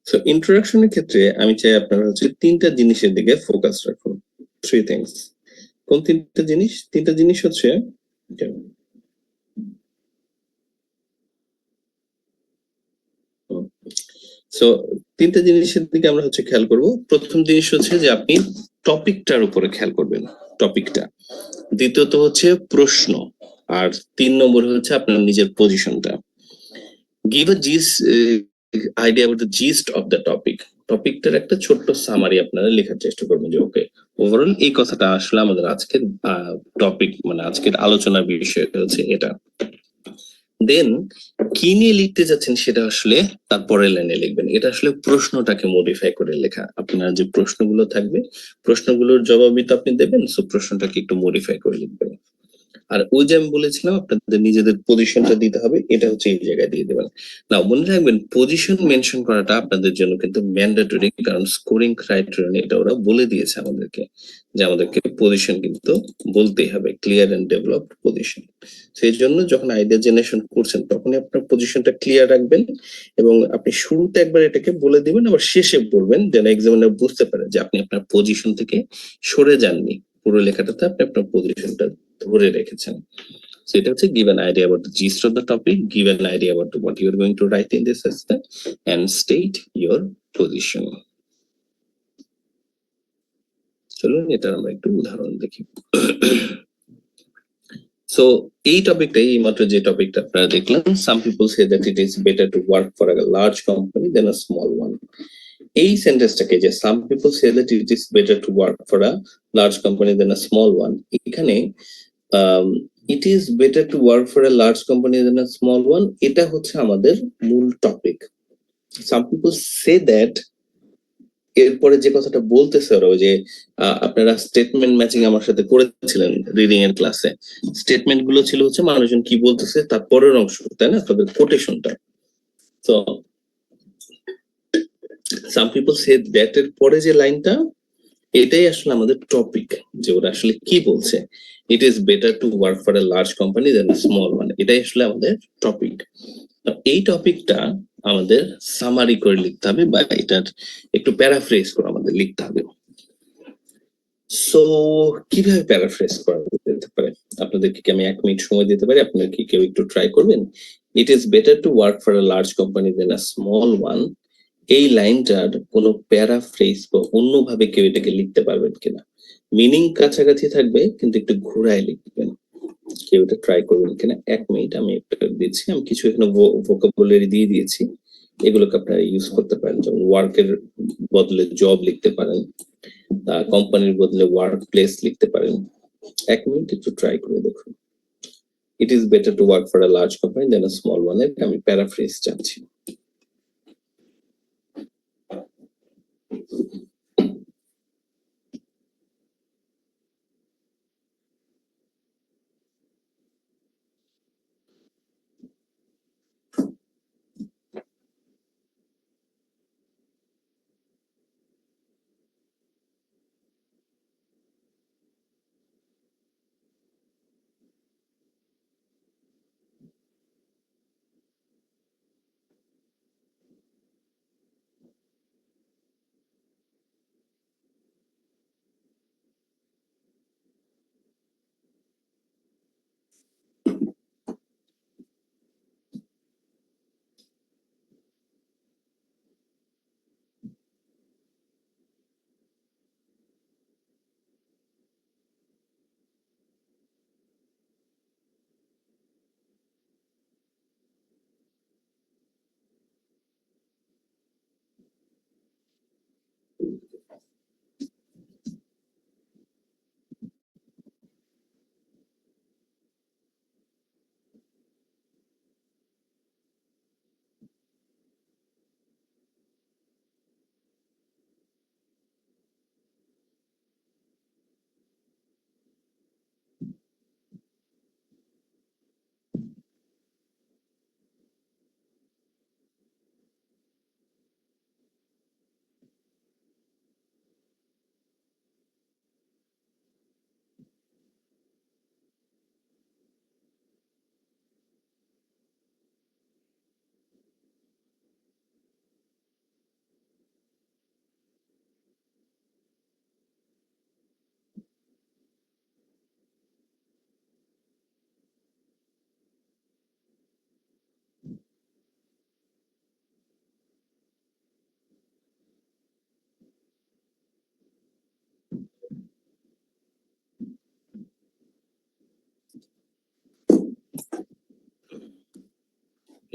সো ইন্ট্রোডাকশনের ক্ষেত্রে আমি চাই আপনারা হচ্ছে তিনটা জিনিসের দিকে ফোকাস রাখুন। 3 থিংস। কোন তিনটা জিনিস? তিনটা জিনিস হচ্ছে সো তিনটা জিনিসের দিকে আমরা হচ্ছে খেয়াল করব। প্রথম জিনিস হচ্ছে যে আপনি টপিকটার উপরে খেয়াল করবেন, টপিকটা। দ্বিতীয়ত হচ্ছে প্রশ্ন, আর 3 নম্বর হচ্ছে আপনার নিজের পজিশনটা। Give a idea about the gist of the topic. টপিকটার একটা ছোট্ট সামারি আপনারা লেখার চেষ্টা করবেন যে ওকে ওভারঅল এই কথাটা আসলে আমাদের আজকের টপিক, মানে আজকের আলোচনার বিষয় হচ্ছে এটা। দেন কি নিয়ে লিখতে যাচ্ছেন সেটা আসলে তারপরের লাইনে লিখবেন। এটা আসলে প্রশ্নটাকে মডিফাই করে লেখা। আপনার যে প্রশ্নগুলো থাকবে, প্রশ্নগুলোর জবাবই তো আপনি দেবেন, সো প্রশ্নটাকে একটু মডিফাই করে লিখবেন। আর ওই যে আমি বলেছিলাম আপনাদের নিজেদের পজিশনটা দিতে হবে, এটা হচ্ছে এই জায়গায় দিয়ে দেবেন। না মনে রাখবেন পজিশন মেনশন করাটা আপনাদের জন্য কিন্তু ম্যান্ডেটরি, কারণ স্কোরিং ক্রাইটেরিয়া এটা ওরা বলে দিয়েছে আমাদেরকে যে আমাদেরকে পজিশন কিন্তু বলতেই হবে, ক্লিয়ার এন্ড ডেভেলপড পজিশন। সেই জন্য যখন আইডিয়া জেনারেশন করছেন তখনই আপনার পজিশনটা ক্লিয়ার রাখবেন এবং আপনি শুরুতে একবার এটাকে বলে দিবেন, আবার শেষে বলবেন যেন এক্সামিনার বুঝতে পারে যে আপনি আপনার পজিশন থেকে সরে যাননি, পুরো লেখাটাতে আপনি আপনার পজিশনটা ধরে রেখেছেন। So it also give an idea about the gist of the topic, give an idea about what you are going to write in this essay, and state your position. চলুন এটা আমরা একটু উদাহরণ দেখি। সো এই টপিকটাই এইমাত্র যে টপিকটা আপনারা দেখলেন, some people say that it is better to work for a large company than a small one. এই সেন্টেন্সটাকে যে some people say that it is better to work for a large company than a small one, এখানে it is better to work for a large company than a small one, এটা হচ্ছে আমাদের মূল topic. Some people say that এরপরে যে কথাটা বলতেছে ওরা, ওই যে আপনারা স্টেটমেন্ট ম্যাচিং আমার সাথে করেছিলেন রিডিং এর ক্লাসে, স্টেটমেন্ট গুলো ছিল হচ্ছে মানুষজন কি বলতেছে তার পরের অংশ, তাই না, তাদের কোটেশনটা। তো সাম পিপল সে দ্যাট এর পরে যে লাইনটা, এটাই আসলে আমাদের টপিক, যে ওরা আসলে কি বলছে। It is better to work for a large company than a small one, এটাই আসলে আমাদের টপিক। এই টপিকটা আমাদের সামারি করে লিখতে হবে বা এটার একটু প্যারাফ্রেজ করে আমাদের লিখতে হবে। সো কিভাবে প্যারাফ্রেজ করা যেতে পারে? আপনাদেরকে কি আমি 1 মিনিট সময় দিতে পারি? আপনারা কি কেউ একটু ট্রাই করবেন? It is better to work for a large company than a small one, এই লাইনটার কোনো প্যারাফ্রেজ বা অন্যভাবে কেউ এটাকে লিখতে পারবেন কিনা? মিনিং কাছাকাছি থাকবে কিন্তু একটু ঘুরায় লিখবেন। কেউ এটা ট্রাই করবেন কিনা? 1 মিনিট আমি একটা দিচ্ছি। আমি কিছু এখানে ভোকাবুলারি দিয়ে দিয়েছি, এগুলোকে আপনারা ইউজ করতে পারেন। যেমন ওয়ার্কের বদলে জব লিখতে পারেন, কোম্পানির বদলে ওয়ার্ক প্লেস লিখতে পারেন। 1 মিনিট একটু ট্রাই করে দেখুন। It is better to work for a large company than a small one, এর আমি প্যারাফ্রেজ চাচ্ছি।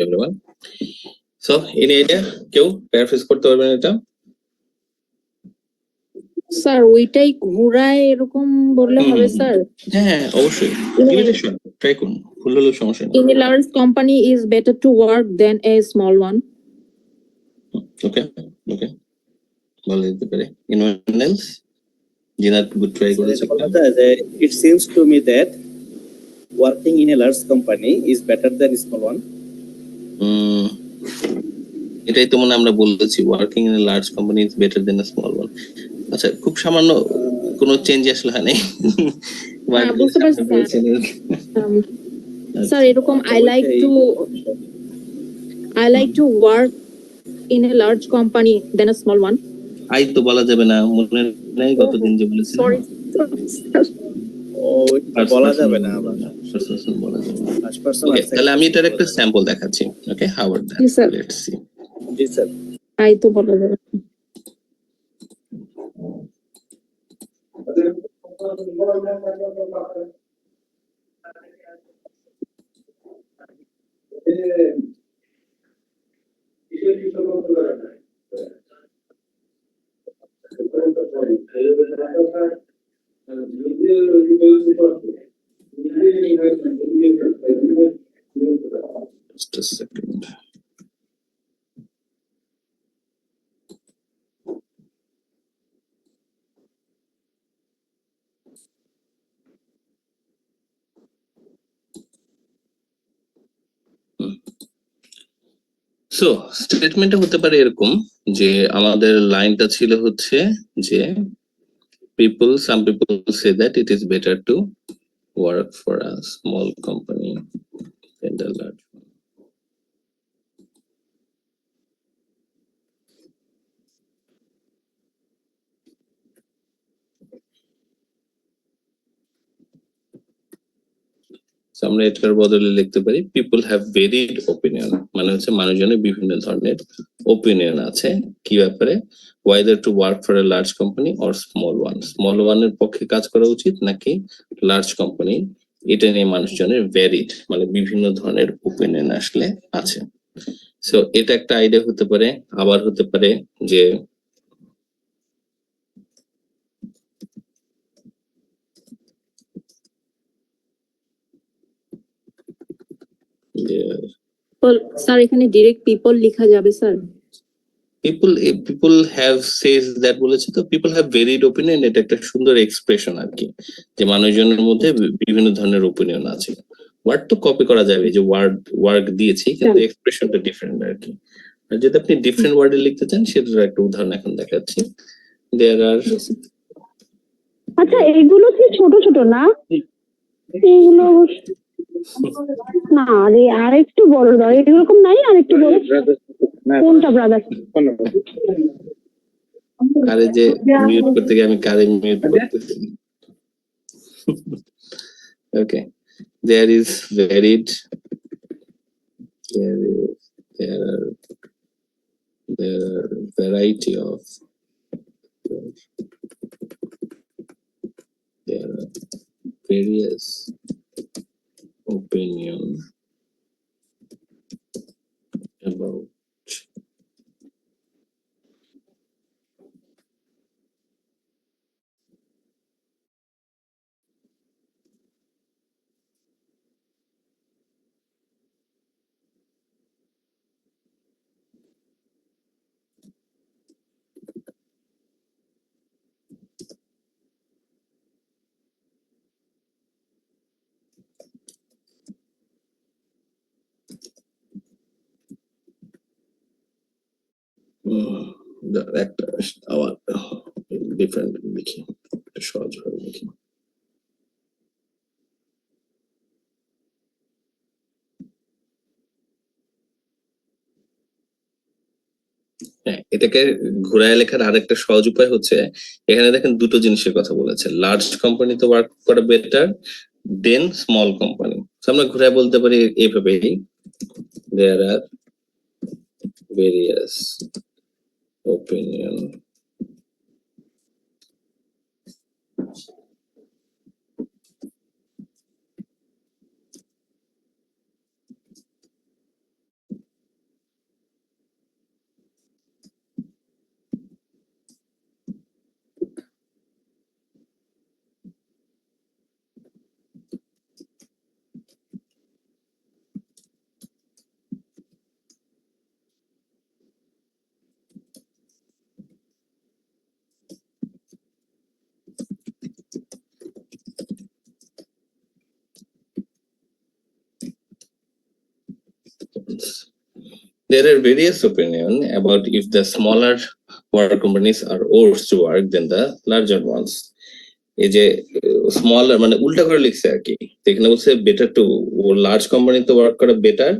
এভরিওয়ান। সো এনি আইডিয়া, কেউ প্যারাফ্রেজ করতে পারবেন এটা? স্যার ওইটাই ঘোরায় এরকম বললে হবে স্যার? হ্যাঁ অবশ্যই, give it a shot, try করুন, ভুল হলেও সমস্যা নেই। In a large company is better to work than a small one. ওকে ওকে, ভালো যেতে পারে। Anyone else? Zeenat good try করেছে। বলা যায় যে it seems to me that working in a large company is better than a small one. এটাই তো মনে হয় আমরা বলতেছি, working in a large company is better then a small one. আচ্ছা, খুব সামান্য কোনো চেঞ্জ আসলে হয় নাই। হ্যাঁ, বুঝতে পারছি স্যার। স্যার এরকম I like to work in a large company than a small one. I তো বলা যাবে না, মনে নাই গতদিন যে বলেছিলাম। Sorry. ও বলা যাবে না আবার বলা যাবে না। ফার্স্ট পারসন ওকে, তাহলে আমি এটার একটা স্যাম্পল দেখাচ্ছি। Okay, how about that? জি, স্যার। Let's see. জি স্যার। I তো বলা যাবে না। Just a second. সো স্টেটমেন্টটা হতে পারে এরকম যে আমাদের লাইনটা ছিল হচ্ছে যে some people say that it is better to work for a small company than the large one. So, আমরা এটার বদলে লিখতে পারি পিপল হ্যাভ ভেরিড ওপিনিয়ন, মানে হচ্ছে মানুষজনের বিভিন্ন ধরনের ওপিনিয়ন আছে কি ব্যাপারে, Waidar two work for a large company or small one, small ওয়ানের পক্ষে কাজ করা উচিত নাকি লার্জ কোম্পানি, এটা নিয়ে মানুষজনের ভ্যারিড মানে বিভিন্ন ধরনের ওপিনিয়ন আসলে আছে। সো এটা একটা আইডিয়া হতে পারে। আবার হতে পারে যে স্যার এখানে ডিরেক্ট পিপল লেখা যাবে sir? People have says that বলেছে, তো পিপল হ্যাভ ভেরিড ওপিনিয়ন, এটা একটা সুন্দর এক্সপ্রেশন আর কি, যে মানুষজনের মধ্যে বিভিন্ন ধরনের ওপিনিয়ন আছে। ওয়ার্ড তো কপি করা যাবে, যে ওয়ার্ক দিয়েছি, কিন্তু এক্সপ্রেশনটা ডিফারেন্ট আর কি। আর যদি আপনি ডিফারেন্ট ওয়ার্ডে লিখতে চান সেটার একটা উদাহরণ এখন দেখাচ্ছি। দেয়ার আর, আচ্ছা এইগুলো কি ছোট ছোট না? এইগুলো না রে, আর একটু বড় দাও, এরকম নাই, আর একটু বড়। কোনটা ব্রাদার? কারে যে মিউট করতে গিয়ে আমি কারে মিউট করতেছি। ওকে, there is varied, there are variety of, there are various opinion about একটা আবার ডিফারেন্ট লিখি, একটা সহজ ভাবে লিখি। হ্যাঁ, এটাকে ঘোরায় লেখার আরেকটা সহজ উপায় হচ্ছে, এখানে দেখেন দুটো জিনিসের কথা বলেছে, লার্জ কোম্পানিতে ওয়ার্ক করা বেটার দেন স্মল কোম্পানি। আমরা ঘুরায় বলতে পারি এইভাবেই, there are various opinion There are various opinions about if the smaller water companies are worse to work than the larger ones. এই যে স্মলার মানে উল্টা করে লিখছে আর কি, তো এখানে বলছে বেটার টু লার্জ কোম্পানিতে ওয়ার্ক করা বেটার,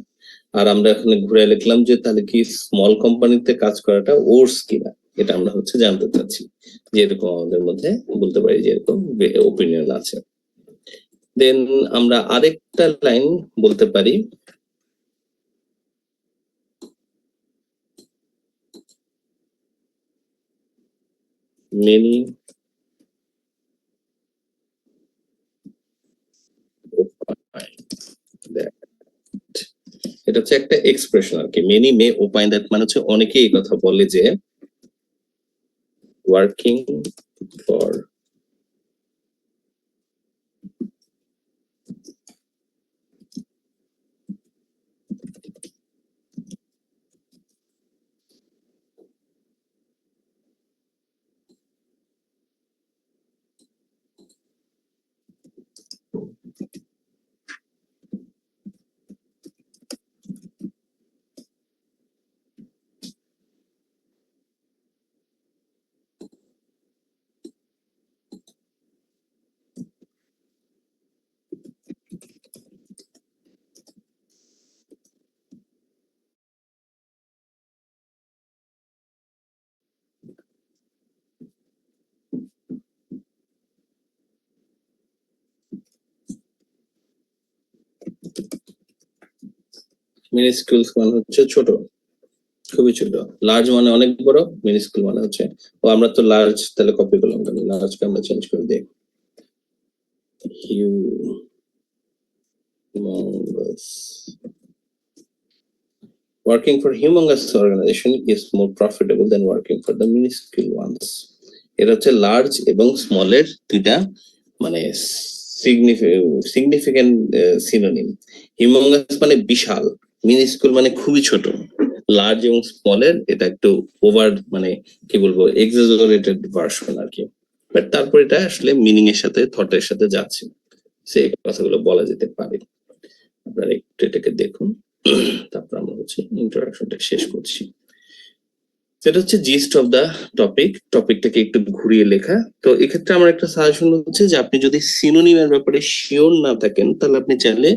আর আমরা এখানে ঘুরে লিখলাম যে তাহলে কি স্মল কোম্পানিতে কাজ করাটা ওর্স কিনা, এটা আমরা হচ্ছে জানতে চাচ্ছি, যে এরকম আমাদের মধ্যে বলতে পারি যে এরকম ওপিনিয়ন আছে। দেন আমরা আরেকটা লাইন বলতে পারি, many এটা হচ্ছে একটা এক্সপ্রেশন আর কি, মেনি মে ওপাইন দ্যাট মানে হচ্ছে অনেকে এই কথা বলে যে ওয়ার্কিং ফর মিনিস্কুলস মানে হচ্ছে ছোট, খুবই ছোট, লার্জ মানে অনেক বড়, মিনিস্কুল মানে হচ্ছে ও আমরা তো লার্জ তাহলে কপি করলাম, লার্জকে আমরা চেঞ্জ করে দিই humongous. Working for humongous organization is more profitable than working for the minuscule ones. এটা হচ্ছে লার্জ এবং স্মলের দুইটা মানে সিগনিফিকেন্ট সিনোনিম। হিউমাঙ্গাস মানে বিশাল, মিনিস্কুল মানে খুবই ছোট, লার্জ এবং স্মলের এটা একটু ওভার মানে কি বলবো এক্সাজারেটেড ভার্সন আর কি, বাট তারপর এটা আসলে মিনিং এর সাথে থটের সাথে যাচ্ছে, সেই কথাগুলো বলা যেতে পারে। আপনারা একটু এটাকে দেখুন, তারপর আমরা হচ্ছে ইন্ট্রোডাকশনটা শেষ করছি। সেটা হচ্ছে জিস্ট অফ দা টপিক, টপিকটাকে একটু ঘুরিয়ে লেখা। তো এক্ষেত্রে আমার একটা সাজেশন হচ্ছে যে আপনি যদি সিনোনিমের ব্যাপারে শিওর না থাকেন তাহলে আপনি চাইলে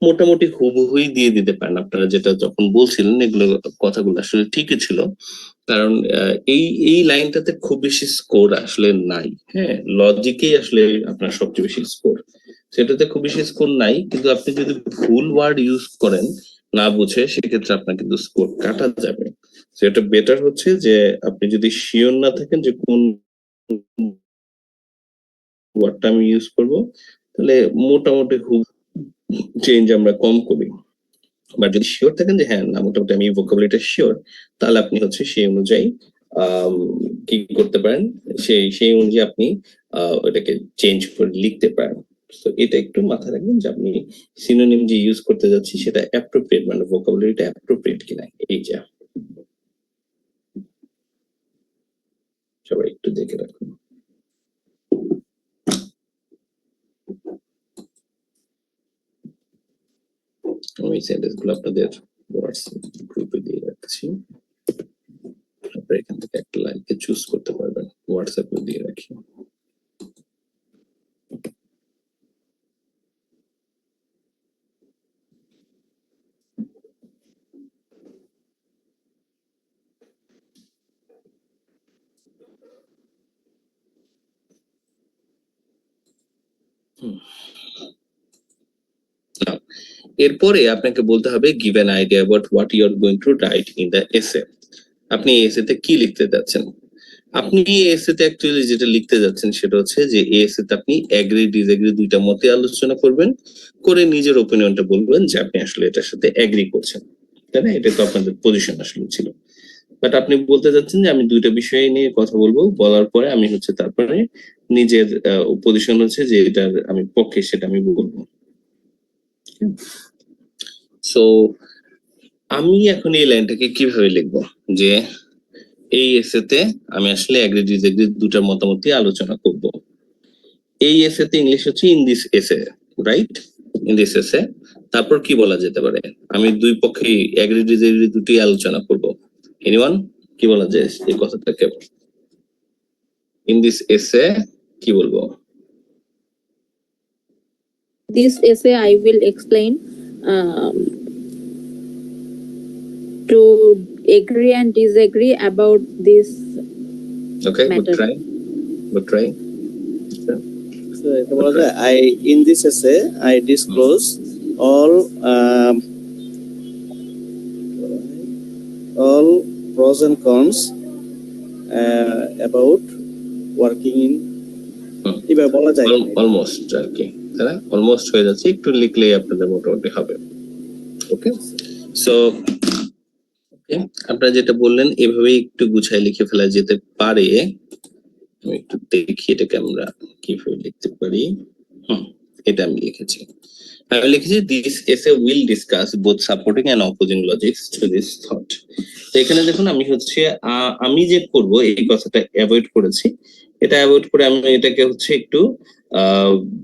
মোটামুটি হুবহুই দিয়ে দিতে পারেন। আপনারা যেটা যখন বলছিলেন এগুলো কথাগুলো আসলে ঠিকই ছিল, কারণ এই লাইনটাতে খুব বেশি স্কোর আসলে নাই। হ্যাঁ, লজিকেই আসলে আপনার সবচেয়ে বেশি স্কোর, সেটাতে খুব বেশি স্কোর নাই, কিন্তু আপনি যদি ভুল ওয়ার্ড ইউজ করেন না বুঝে সেক্ষেত্রে আপনার কিন্তু স্কোর কাটা যাবে। সেটা বেটার হচ্ছে যে আপনি যদি শিওর না থাকেন যে কোন ওয়ার্ডটা আমি ইউজ করব, তাহলে মোটামুটি খুব চেঞ্জ আমরা কম করি। বাট যদি শিওর থাকেন যে হ্যাঁ না মোটামুটি আমি ভোকাবুলারিটা শিওর, তাহলে আপনি হচ্ছে সেই অনুযায়ী কি করতে পারেন, সেই অনুযায়ী আপনি ওটাকে চেঞ্জ করে লিখতে পারেন। তো এটা একটু মাথায় রাখবেন যে আপনি সিনোনিম যে ইউজ করতে যাচ্ছি সেটা অ্যাপ্রোপ্রিয়েট, মানে ভোকাবুলারিটা অ্যাপ্রোপ্রিয়েট কিনা, এই যা সবাই একটু দেখে রাখুন। আমি সেন্টেন্স গুলো আপনাদের হোয়াটসঅ্যাপ গ্রুপে দিয়ে রাখছি, আপনারা এখান থেকে একটা লাইনকে চুজ করতে পারবেন, হোয়াটসঅ্যাপে দিয়ে রাখি। এরপরে আপনাকে বলতে হবে give an idea about what you are going to write in the essay. আপনি এসেতে কি লিখতে যাচ্ছেন? আপনি এসেতে অ্যাকচুয়ালি যেটা লিখতে যাচ্ছেন সেটা হচ্ছে যে এসেতে আপনি এগ্রি ডিসএগ্রি দুইটা মতে আলোচনা করবেন, করে নিজের ওপিনিয়নটা বলবেন যে আপনি আসলে এটার সাথে এগ্রি করছেন, তাই না? এটা তো আপনাদের পজিশন আসলে ছিল। বাট আপনি বলতে যাচ্ছেন যে আমি দুইটা বিষয় নিয়ে কথা বলবো, বলার পরে আমি হচ্ছে তারপরে নিজের পজিশন হচ্ছে যে এটার আমি পক্ষে সেটা আমি বলবো। সো আমি এখন এই লাইনটাকে কিভাবে লিখবো যে এই এসেতে আমি আসলে এগ্রি ডিসএগ্রি দুটার মতামতই আলোচনা করব। এই এসেতে ইংলিশ হচ্ছে ইন দিস এসে, রাইট? ইন দিস এসে তারপর কি বলা যেতে পারে? আমি দুই পক্ষে এগ্রি ডিসএগ্রি দুটি আলোচনা করব। এনিওয়ান কি বলা যায় এই কথাটাকে? ইন দিস এসে কি বলবো? This essay I will explain to agree and disagree about this okay, good matter. Try, good try. So, এটা বলা যায়, in this essay I disclose all pros and cons about working in এবার বলা যায় almost আর কি, তাই না? Almost হয়ে যাচ্ছে, একটু লিখলেই আপনাদের মোটামুটি হবে। ওকে, সো আপনারা যেটা বললেন এভাবেই একটু গুছাই লিখে ফেলা যেতে পারে। আমি একটু দেখি এটাকে আমরা কিভাবে লিখতে পারি। এটা আমি লিখেছি, this essay will discuss both supporting and opposing logics to this thought. তো এখানে দেখুন আমি হচ্ছে আমি যে করব এই কথাটা অ্যাভয়েড করেছি। এটা অ্যাভয়েড করে আমি এটাকে হচ্ছে একটু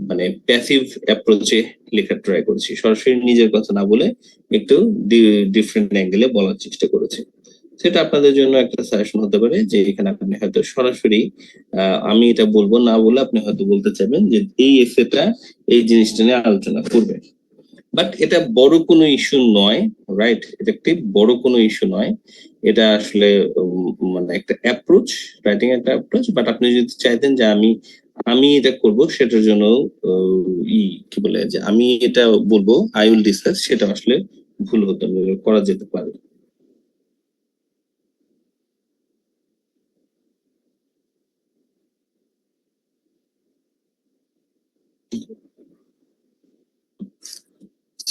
মানে প্যাসিভ অ্যাপ্রোচে লেখার ট্রাই করছি, সরাসরি নিজের কথা না বলে একটু ডিফারেন্ট অ্যাঙ্গেলে বলার চেষ্টা করেছি। সেটা আপনাদের জন্য একটা সাজেশন হতে পারে যে এখানে আপনি হয়তো সরাসরি আমি এটা বলবো না বলে আপনি হয়তো বলতে চাইবেন যে এই এসেটা এই জিনিসটা নিয়ে আলোচনা করবে। বাট এটা বড় কোনো ইস্যু নয়, রাইট? এটা একটি বড় কোনো ইস্যু নয়, এটা আসলে মানে একটা অ্যাপ্রোচ, রাইটিং একটা অ্যাপ্রোচ। বাট আপনি যদি চাইতেন যে আমি এটা করব, সেটার জন্য কি বলে যে আমি এটা বলবো আই উইল ডিসকাস, সেটা আসলে ভুল হতে করা যেতে পারে।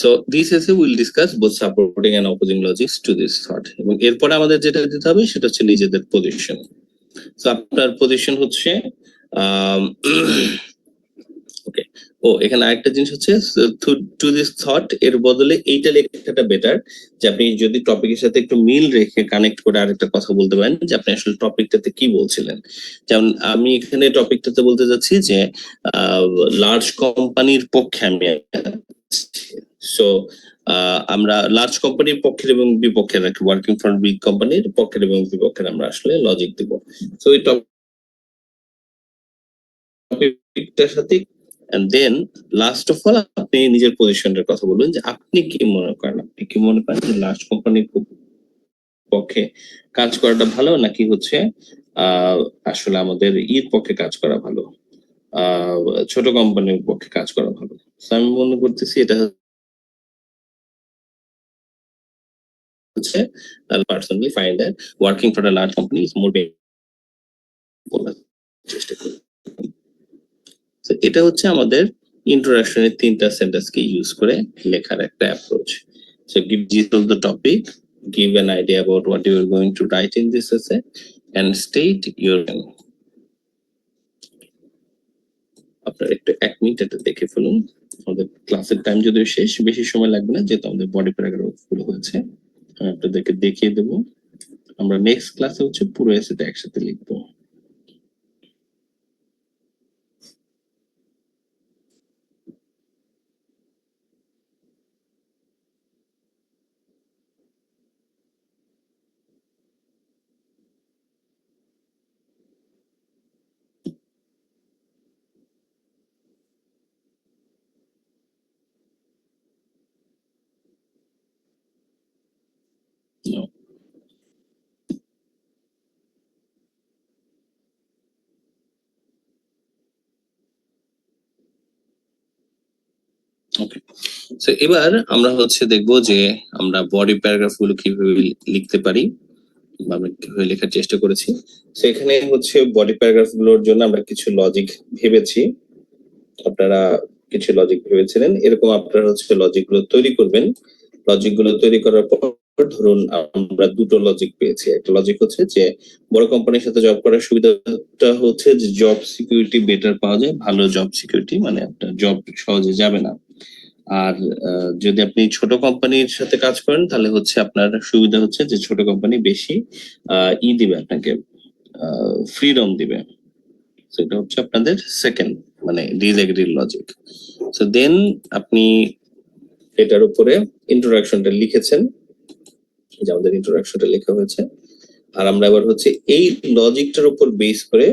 So this essay will discuss both supporting and opposing logics to this thought. এবং এরপর আমাদের যেটা দিতে হবে সেটা হচ্ছে নিজেদের পজিশন। সো আপনার পজিশন হচ্ছে ওকে, ও এখানে আরেকটা জিনিস হচ্ছে টু দিস থট এর বদলে এইটা লেখাটা বেটার, যে আপনি যদি টপিকের সাথে একটু মিল রেখে কানেক্ট করে আরেকটা কথা বলতে পারেন যে আপনি আসলে টপিকটাতে কি বলছিলেন। যেমন আমি এখানে টপিকটাতে বলতে যাচ্ছি যে লার্জ কোম্পানির পক্ষে আমি, সো আমরা লার্জ কোম্পানির পক্ষের এবং বিপক্ষের, ওয়ার্কিং ফর বিগ কোম্পানির পক্ষের এবং বিপক্ষের আমরা আসলে লজিক দিব। সো এই টপিকটার সাথে and then last of all আপনি নিজের পজিশনের কথা বলবেন যে আপনি কি মনে করেন, যে লার্জ কোম্পানির পক্ষে কাজ করাটা ভালো নাকি হচ্ছে আসলে আমাদের পক্ষে কাজ করা ভালো, ছোট কোম্পানির পক্ষে কাজ করা ভালো। আমি মনে করতেছি এটা হচ্ছে personally find that working for a large company is more চেষ্টা করি। এটা হচ্ছে আমাদের ইন্ট্রোডাকশনের 3টা সেন্টেন্সকে ইউজ করে লেখার একটা approach. So give detail the topic, give an idea about what you are going to write in this essay, and state your. আপনার একটু 1 মিনিট এটা দেখে ফেলুন, আমাদের ক্লাসের টাইম যদিও শেষ, বেশি সময় লাগবে না যেহেতু আমাদের বডি প্যারাগ্রাফ গুলো হয়েছে। আমি আপনাদেরকে দেখিয়ে দেবো, আমরা নেক্সট ক্লাসে হচ্ছে পুরো এসেটা একসাথে লিখবো। No. ওকে, সো এবার আমরা হচ্ছে দেখবো যে আমরা বডি প্যারাগ্রাফ গুলো কিভাবে লিখতে পারি বা আমরা কিভাবে লেখার চেষ্টা করেছি। সো এখানে হচ্ছে বডি প্যারাগ্রাফ গুলোর জন্য আমরা কিছু লজিক ভেবেছি, আপনারা কিছু লজিক ভেবেছিলেন, এরকম আপনারা হচ্ছে লজিক গুলো তৈরি করবেন। লজিক গুলো তৈরি করার পর ধরুন আমরা দুটো লজিক পেয়েছি। একটা লজিক হচ্ছে যে বড় কোম্পানির সাথে জব করার সুবিধাটা হচ্ছে যে জব সিকিউরিটি বেটার পাওয়া যায়, ভালো জব সিকিউরিটি, মানে একটা জব সহজে যাবে না। আর যদি আপনি ছোট কোম্পানির সাথে কাজ করেন তাহলে হচ্ছে আপনার সুবিধা হচ্ছে যে ছোট কোম্পানি বেশি দিবে আপনাকে, ফ্রিডম দিবে। সেটা হচ্ছে আপনাদের সেকেন্ড মানে ডিসএগ্রির লজিক। সো দেন আপনি এটার উপরে ইন্ট্রোডাকশনটা লিখেছেন, যে আমাদের ইন্ট্রোডাকশনটা লেখা হয়েছে। আর আমরা এবার হচ্ছে এই লজিকটার উপর বেস করে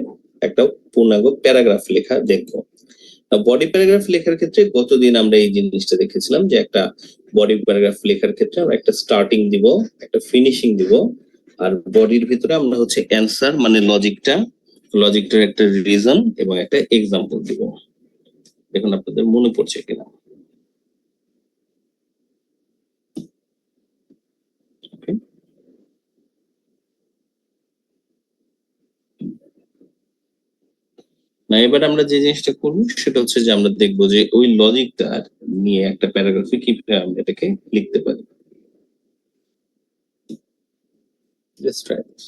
একটা পূর্ণাঙ্গ প্যারাগ্রাফ লেখা দেখবো। বডি প্যারাগ্রাফ লেখার ক্ষেত্রে গতদিন আমরা এই জিনিসটা দেখেছিলাম যে একটা বডি প্যারাগ্রাফ লেখার ক্ষেত্রে আমরা একটা স্টার্টিং দিব, একটা ফিনিশিং দিব, আর বডির ভিতরে আমরা হচ্ছে অ্যান্সার মানে লজিকটার একটা রিজন এবং একটা এক্সাম্পল দিব। দেখুন আপনাদের মনে পড়ছে কিনা। না, এবার আমরা যে জিনিসটা করবো সেটা হচ্ছে যে আমরা দেখবো যে ওই লজিকটা নিয়ে একটা প্যারাগ্রাফে কিভাবে আমরা এটাকে লিখতে পারি। Let's try this.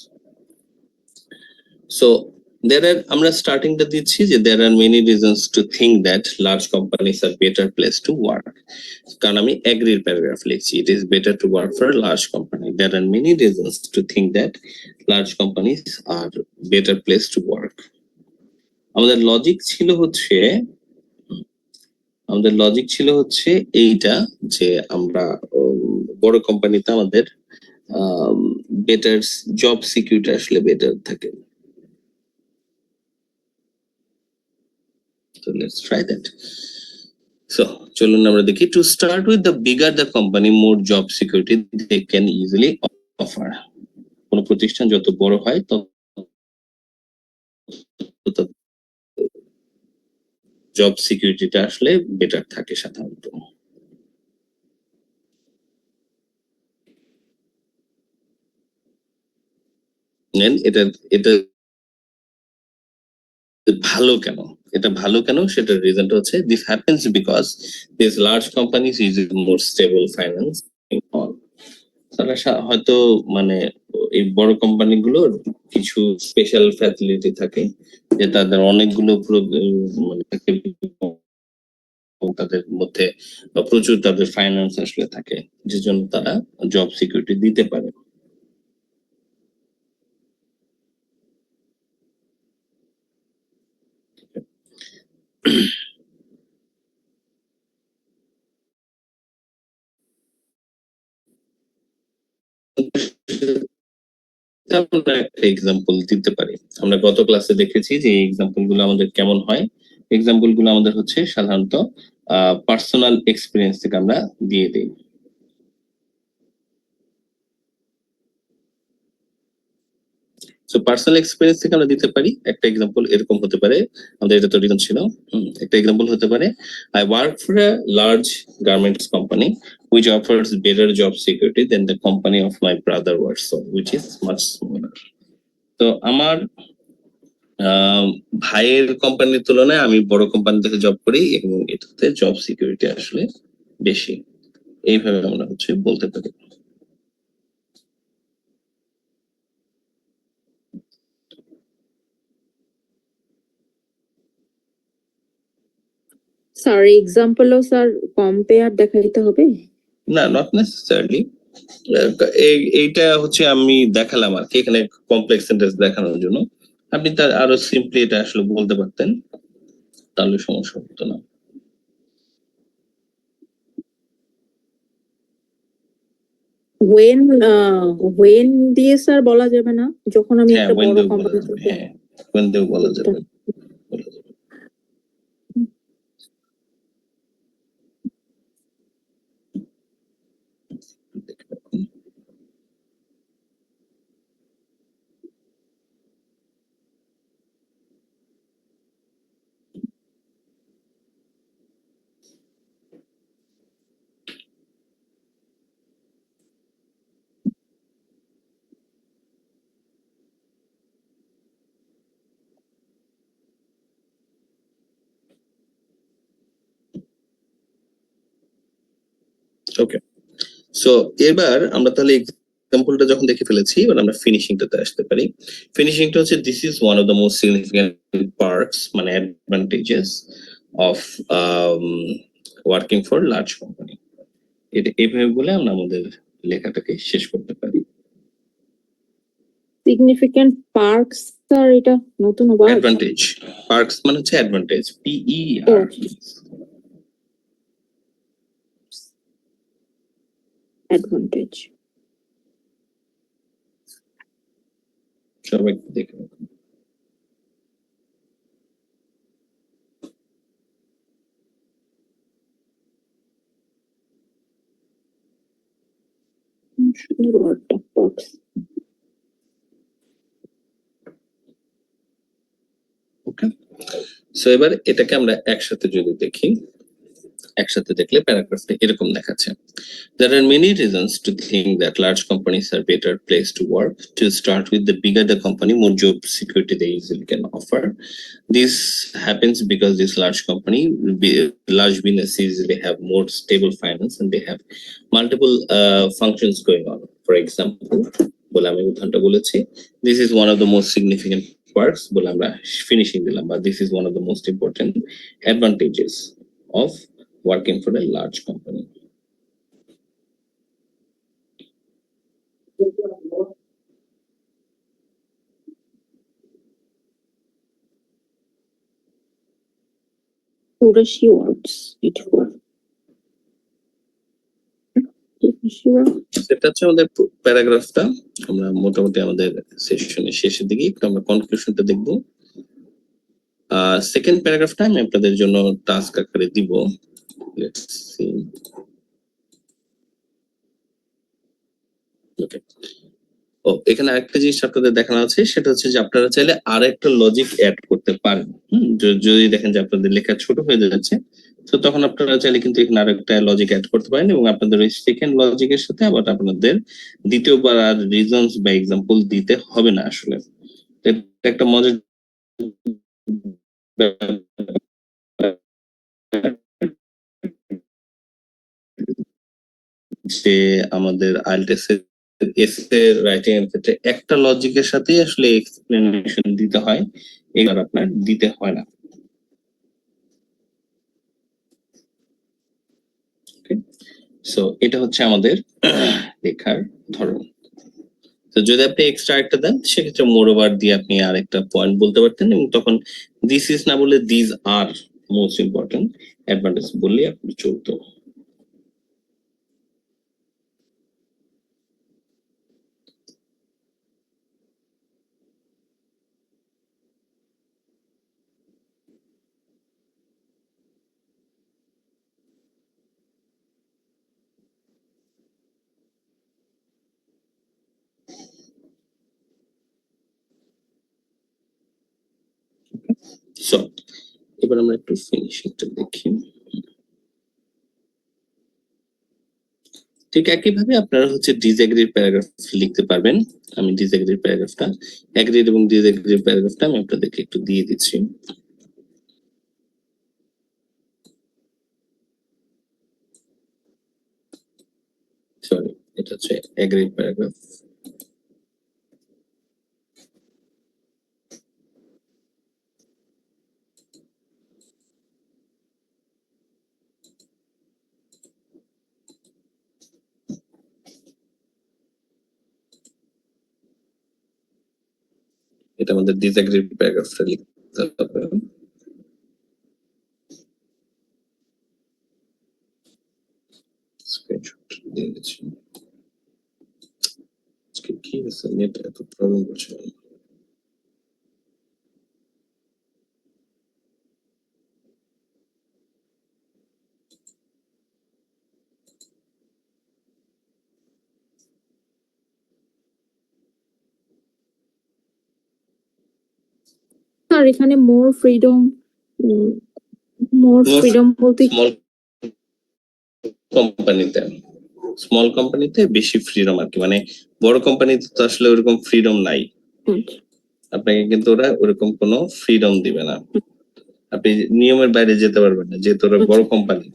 So আমরা স্টার্টিংটা দিচ্ছি যে there are many reasons to think that large companies are better place to work. কারণ আমি এগ্রির প্যারাগ্রাফ লিখছি, it is better to work for a large company. There are many reasons to think that large companies are better place to work. আমাদের logic ছিল হচ্ছে এইটা যে আমরা বড় কোম্পানিতে আমাদের বেটার জব সিকিউরিটি আসলে বেটার থাকে। So let's try that. So চলুন আমরা দেখি, to start with, the bigger the company, more job security they can easily offer. কোন প্রতিষ্ঠান যত বড় হয় তত জব সিকিউরিটিটা আসলে বেটার থাকে সাধারণত। এটা ভালো কেন, সেটার রিজনটা হচ্ছে this happens because these large companies is more stable finance. তারা হয়তো মানে এই বড় কোম্পানিগুলোর কিছু স্পেশাল ফ্যাসিলিটি থাকে, যে তাদের অনেকগুলো মানে তাদের মধ্যে প্রচুর তাদের ফাইন্যান্স আসলে থাকে, যে জন্য তারা জব সিকিউরিটি দিতে পারে। আমরা একটা এক্সাম্পল দিতে পারি। আমরা গত ক্লাসে দেখেছি যে এই এক্সাম্পল গুলো আমাদের কেমন হয়। এক্সাম্পল গুলো আমাদের হচ্ছে সাধারণত পার্সোনাল এক্সপিরিয়েন্স থেকে আমরা দিয়ে দিই। সো পার্সোনাল এক্সপিরিয়েন্স থেকে আমরা দিতে পারি। একটা এক্সাম্পল এরকম হতে পারে, আমাদের এটা তো রিজন ছিল। একটা এক্সাম্পল হতে পারে, I work for a large garments company which offers better job security than the company of my brother works for, which is much smaller. তো আমার ভাইয়ের কোম্পানির তুলনায় আমি বড় কোম্পানিতে জব করি এবং এটাতে জব সিকিউরিটি আসলে বেশি। এইভাবে আমরা হচ্ছে বলতে পারি। স্যার এক্সাম্পলও স্যার কম্পেয়ার দেখাইতে হবে? না, নট নেসেসারিলি। এইটা হচ্ছে আমি দেখালাম আর কি, এখানে কমপ্লেক্স সেন্টেন্স দেখানোর জন্য। আপনি তার আরো সিম্পলি এটা আসলে বলতে পারতেন, তাহলে সমস্যা হতো না। when দিয়ে স্যার বলা যাবে না, যখন আমি একটা বড় কোম্পানি থেকে? হ্যাঁ, when দিয়েও বলা যাবে। ওকে, সো এবার আমরা তাহলে এক্সাম্পলটা যখন দেখে ফেলেছি, এবার আমরা ফিনিশিংটাতে আসতে পারি। ফিনিশিংটা হচ্ছে this is one of the most significant parts মানে advantages of working for large company. এটা এইভাবে বলে আমরা আমাদের লেখাটাকে শেষ করতে পারি। সিগনিফিকেন্ট পার্কস স্যার, এটা নতুন ওয়ার্ড। অ্যাডভান্টেজ, পার্কস মানে হচ্ছে অ্যাডভান্টেজ, PER। অ্যাডভান্টেজ। সবাই একটু দেখে রাখুন। সুন্দর ওয়ার্ডটা বক্স। ওকে, সো এবার এটাকে আমরা একসাথে যদি দেখি, একসাথে দেখলে প্যারাগ্রাফটা এরকম দেখাচ্ছে। There are many reasons to think that large companies are better place to work. To start with, the bigger the company, more job security they easily can offer. This happens because this large large businesses usually have more stable finance and they have multiple functions going on. For example, বলে আমি উদাহরণটা বলেছি, this is one of the most significant parts, বলে আমরা finishing দিলাম, but this is one of the most important advantages of working for a large company. Urashi words, beautiful. সেটা হচ্ছে আমাদের প্যারাগ্রাফটা। আমরা মোটামুটি আমাদের সেশনের শেষের দিকে একটু আমরা কনক্লুশনটা দেখব। সেকেন্ড প্যারাগ্রাফটা আমি আপনাদের জন্য টাস্ক আকারে দিব। Let's see. ওকে, ও এখানে আরেকটা জিনিস আপনাদের দেখানো আছে, সেটা হচ্ছে যে আপনারা চাইলে আরেকটা লজিক অ্যাড করতে পারেন। যদি দেখেন যে আপনাদের লেখা ছোট হয়ে যাচ্ছে, তো তখন আপনারা চাইলে কিন্তু এখানে আরেকটা লজিক অ্যাড করতে পারেন এবং আপনাদের ওই সেকেন্ড লজিকের সাথে আবার আপনাদের দ্বিতীয়বার আর রিজনস বা এক্সাম্পল দিতে হবে না। আসলে এটা একটা মজার যে আমাদের আইএলটিএস এর এসে রাইটিং এর ক্ষেত্রে একটা লজিকের সাথে আসলে এক্সপ্লেনেশন দিতে হয়, এবার আপনার দিতে হয় না। সো এটা হচ্ছে আমাদের লেখার ধরন। তো যদি আপনি এক্সট্রা একটা দেন, সেক্ষেত্রে মোর ওভার দিয়ে আপনি আরেকটা পয়েন্ট বলতে পারতেন এবং তখন দিস ইজ না বলে this are most important advantage বললে আপনি চলতো। সো এবার আমরা একটু ফিনিশিংটা দেখি। ঠিক একইভাবে আপনারা হচ্ছে ডিসএগ্রির প্যারাগ্রাফ লিখতে পারবেন। আমি ডিসএগ্রির প্যারাগ্রাফটা, এগ্রির এবং ডিসএগ্রির প্যারাগ্রাফটা আমি আপনাদেরকে একটু দিয়ে দিচ্ছি। সরি, এটা হচ্ছে এগ্রির প্যারাগ্রাফ। এটা আমাদের ডিসএগ্রির প্যারাগ্রাফটা লিখতে হবে। স্ক্রিনশট দিয়ে দিচ্ছি। আজকে কি হয়েছে, নেট এত প্রবলেম করছে। স্যার এখানে মোর ফ্রিডম বলতে স্মল কোম্পানিতে বেশি ফ্রিডম আর কি, মানে বড় কোম্পানিতে তো আসলে ওরকম ফ্রিডম নাই। আপনাকে কিন্তু ওরা ওরকম কোনো ফ্রিডম দিবে না, আপনি নিয়মের বাইরে যেতে পারবেন না, যেহেতু ওরা বড় কোম্পানি।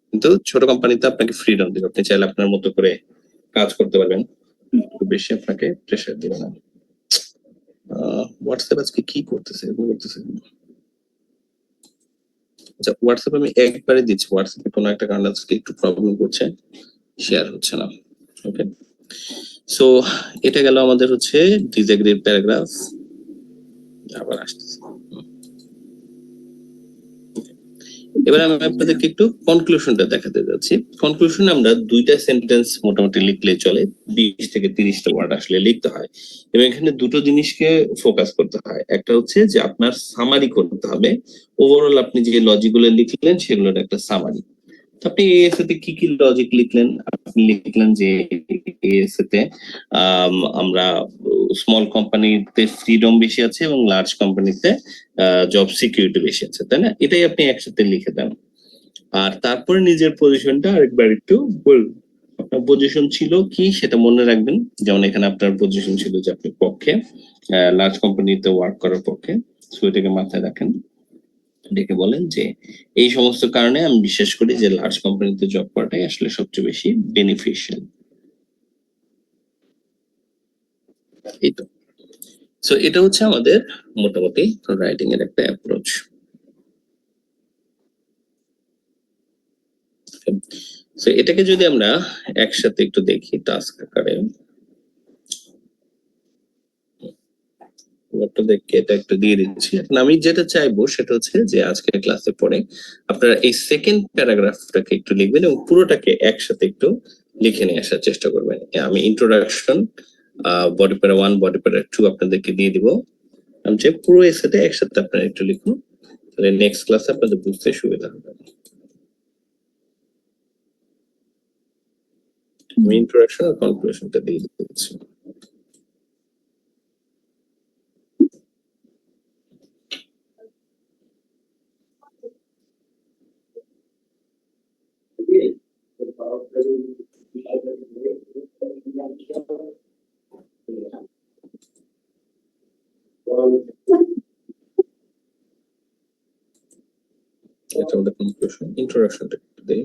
কিন্তু ছোট কোম্পানিতে আপনাকে ফ্রিডম দিবে, আপনি চাইলে আপনার মতো করে কাজ করতে পারবেন, খুব বেশি আপনাকে প্রেসার দিবে না। হোয়াটসঅ্যাপ আজকে কি করতেছে, আচ্ছা হোয়াটসঅ্যাপ আমি একবারে দিচ্ছি, হোয়াটসঅ্যাপে কোনো একটা কারণে আজকে একটু প্রবলেম করছে, শেয়ার হচ্ছে না। ওকে, সো এটা গেল আমাদের হচ্ছে ডিসএগ্রির প্যারাগ্রাফ। আবার আসতেছে। এবার আমি আপনাদেরকে একটু কনক্লুশনটা দেখাতে যাচ্ছি। কনক্লুশন আমরা 2টা সেন্টেন্স মোটামুটি লিখলে চলে, 20 থেকে 30টা ওয়ার্ড আসলে লিখতে হয়, এবং এখানে দুটো জিনিসকে ফোকাস করতে হয়। একটা হচ্ছে যে আপনার সামারি করতে হবে, ওভারঅল আপনি যে লজিক গুলো লিখলেন সেগুলোর একটা সামারি। আপনি এএসএ তে কি কি লজিক লিখলেন? আপনি লিখলেন যে এএসএ তে আমরা স্মল কোম্পানিতে ফ্রিডম বেশি আছে এবং লার্জ কোম্পানিতে জব সিকিউরিটি বেশি আছে, তাই না? এটাই আপনি একসাথে লিখে দেন, আর তারপরে নিজের পজিশনটা আরেকবার একটু বলবেন। আপনার পজিশন ছিল কি সেটা মনে রাখবেন। যেমন এখানে আপনার পজিশন ছিল যে আপনি পক্ষে, লার্জ কোম্পানিতে ওয়ার্ক করার পক্ষে, সো এটাকে মাথায় রাখেন। ডেকে বলেন যে এই সমস্ত কারণে আমি বিশ্বাস করি যে লার্জ কোম্পানিতে জব করাটাই আসলে সবচেয়ে বেশি বেনিফিশিয়াল। এই তো, সো এটা হচ্ছে আমাদের মোটামুটি রাইটিং এর একটা অ্যাপ্রোচ। সো এটাকে যদি আমরা একসাথে একটু দেখি টাস্ক আকারে, আপনাদেরকে এটা একটু দিয়ে দিচ্ছি। এখন আমি যেটা চাইবো সেটা হচ্ছে যে আজকের ক্লাসে পরে আপনারা এই সেকেন্ড প্যারাগ্রাফটাকে একটু লিখবেন এবং পুরোটাকে একসাথে একটু লিখে নিয়ে আসার চেষ্টা করবেন। আমি ইন্ট্রোডাকশন, বডি প্যারা 1, বডি প্যারা 2 আপনাদেরকে দিয়ে দিব। আমি চাই পুরো এসেতে একসাথে আপনারা একটু লিখুন, তাহলে নেক্সট ক্লাসে আপনাদের বুঝতে সুবিধা হবে। আমি ইন্ট্রোডাকশন আর কনক্লুশনটা দিয়ে দিচ্ছি। এটা আমাদের কনক্লুশন, ইন্ট্রোডাকশনটা একটু দেই।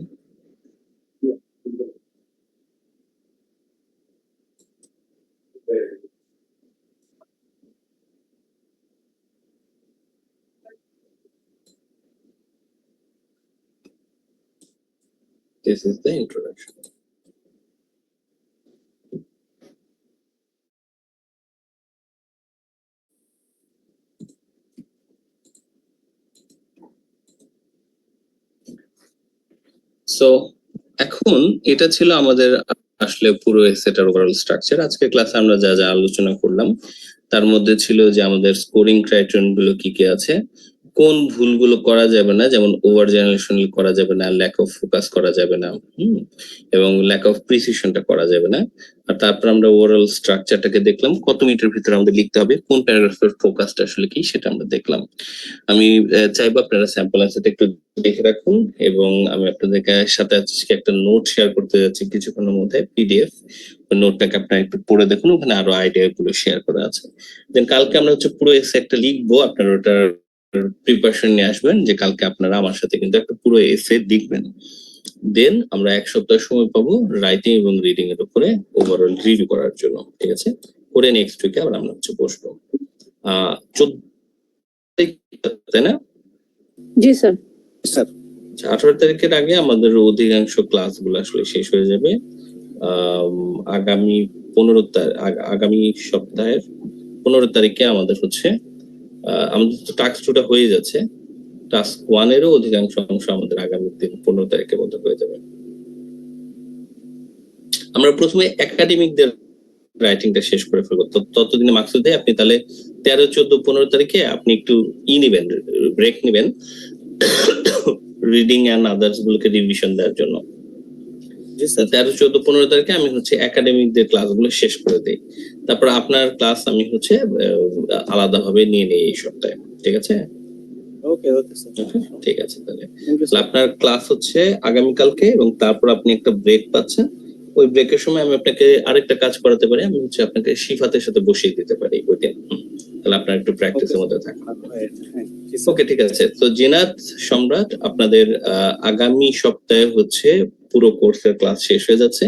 This is the introduction. So এখন এটা ছিল আমাদের আসলে পুরো এসেটার ওভারঅল স্ট্রাকচার। আজকে ক্লাসে আমরা যা যা আলোচনা করলাম তার মধ্যে ছিল যে আমাদের স্কোরিং ক্রাইটেরিয়ন গুলো কি কি আছে, কোন ভুলগুলো করা যাবে না, যেমন ওভার জেনারেশন করা যাবে না, ল্যাক অফ ফোকাস করা যাবে না, এবং ল্যাক অফ প্রিসিশনটা করা যাবে না। আর তারপর আমরা ওভারঅল স্ট্রাকচারটাকে দেখলাম, কত মিটার ভিতরে আমাদের লিখতে হবে, কোন প্যারাগ্রাফের ফোকাসটা আসলে কি সেটা আমরা দেখলাম। আমি চাইবো আপনারা স্যাম্পল অ্যান্সারটা একটু দেখে রাখুন, এবং আমি আপনাদেরকে সাথে আজকে একটা নোট শেয়ার করতে যাচ্ছি কিছুক্ষণের মধ্যে, পিডিএফ। নোটটাকে আপনারা একটু পড়ে দেখুন, ওখানে আরো আইডিয়া গুলো শেয়ার করা আছে। দেন কালকে আমরা হচ্ছে পুরো এসে একটা লিখবো, আপনারা ওটার প্রিপারেশন নিয়ে আসবেন যে কালকে আপনারা আমার সাথে কিন্তু একটা পুরো এসে লিখবেন। দেন আমরা 1 সপ্তাহ সময় পাবো রাইটিং এবং রিডিং এর উপরে ওভারঅল রিভিউ করার জন্য, ঠিক আছে? করে নেক্সট উইকে আবার আমরা হচ্ছে বসবো 14 তাই না? জি স্যার। স্যার 18 তারিখের আগে আমাদের অধিকাংশ ক্লাসগুলো আসলে শেষ হয়ে যাবে। আগামী 15 আগামী সপ্তাহের 15 তারিখে আমাদের হচ্ছে আমাদের তো টাস্ক 2টা হয়ে যাচ্ছে, টাস্ক 1 এরও অধিকাংশ অংশ আমাদের আগামী 15 তারিখের মধ্যে হয়ে যাবে। আমরা প্রথমে একাডেমিকদের রাইটিংটা শেষ করে ফেলবো, ততদিনে মাকসুদে আপনি তাহলে 13, 14, 15 তারিখে আপনি একটু নিবেন, ব্রেক নিবেন রিডিং এন্ড আদার্স গুলোকে রিভিশন দেওয়ার জন্য। 13, 14, 15 তারিখে আমি হচ্ছে একাডেমিকদের ক্লাসগুলো শেষ করে দেই, তারপর আপনার ক্লাস আমি হচ্ছে আলাদাভাবে নিয়ে নেই এই সপ্তাহে, ঠিক আছে? ওকে ওকে স্যার, ঠিক আছে। তাহলে আপনার ক্লাস হচ্ছে আগামীকালকে, এবং তারপর আপনি একটা ব্রেক পাচ্ছেন। ওই ব্রেকের সময় আমি আপনাকে আরেকটা কাজ করাতে পারি, আমি হচ্ছে আপনাকে শিফাতের সাথে বসিয়ে দিতে পারি ওই দিন, তাহলে আপনার একটু প্র্যাকটিসের মধ্যে থাকে। ওকে ঠিক আছে। তো জিনাত, সম্রাট, আপনাদের আগামী সপ্তাহে হচ্ছে পুরো কোর্সের ক্লাস শেষ হয়ে যাচ্ছে,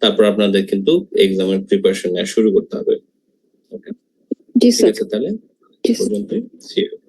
তারপর আপনাদের কিন্তু এক্সামের প্রিপারেশন নেওয়া শুরু করতে হবে। ওকে জি ঠিক স্যার। আছে, তাহলে পর্যন্তই। See you.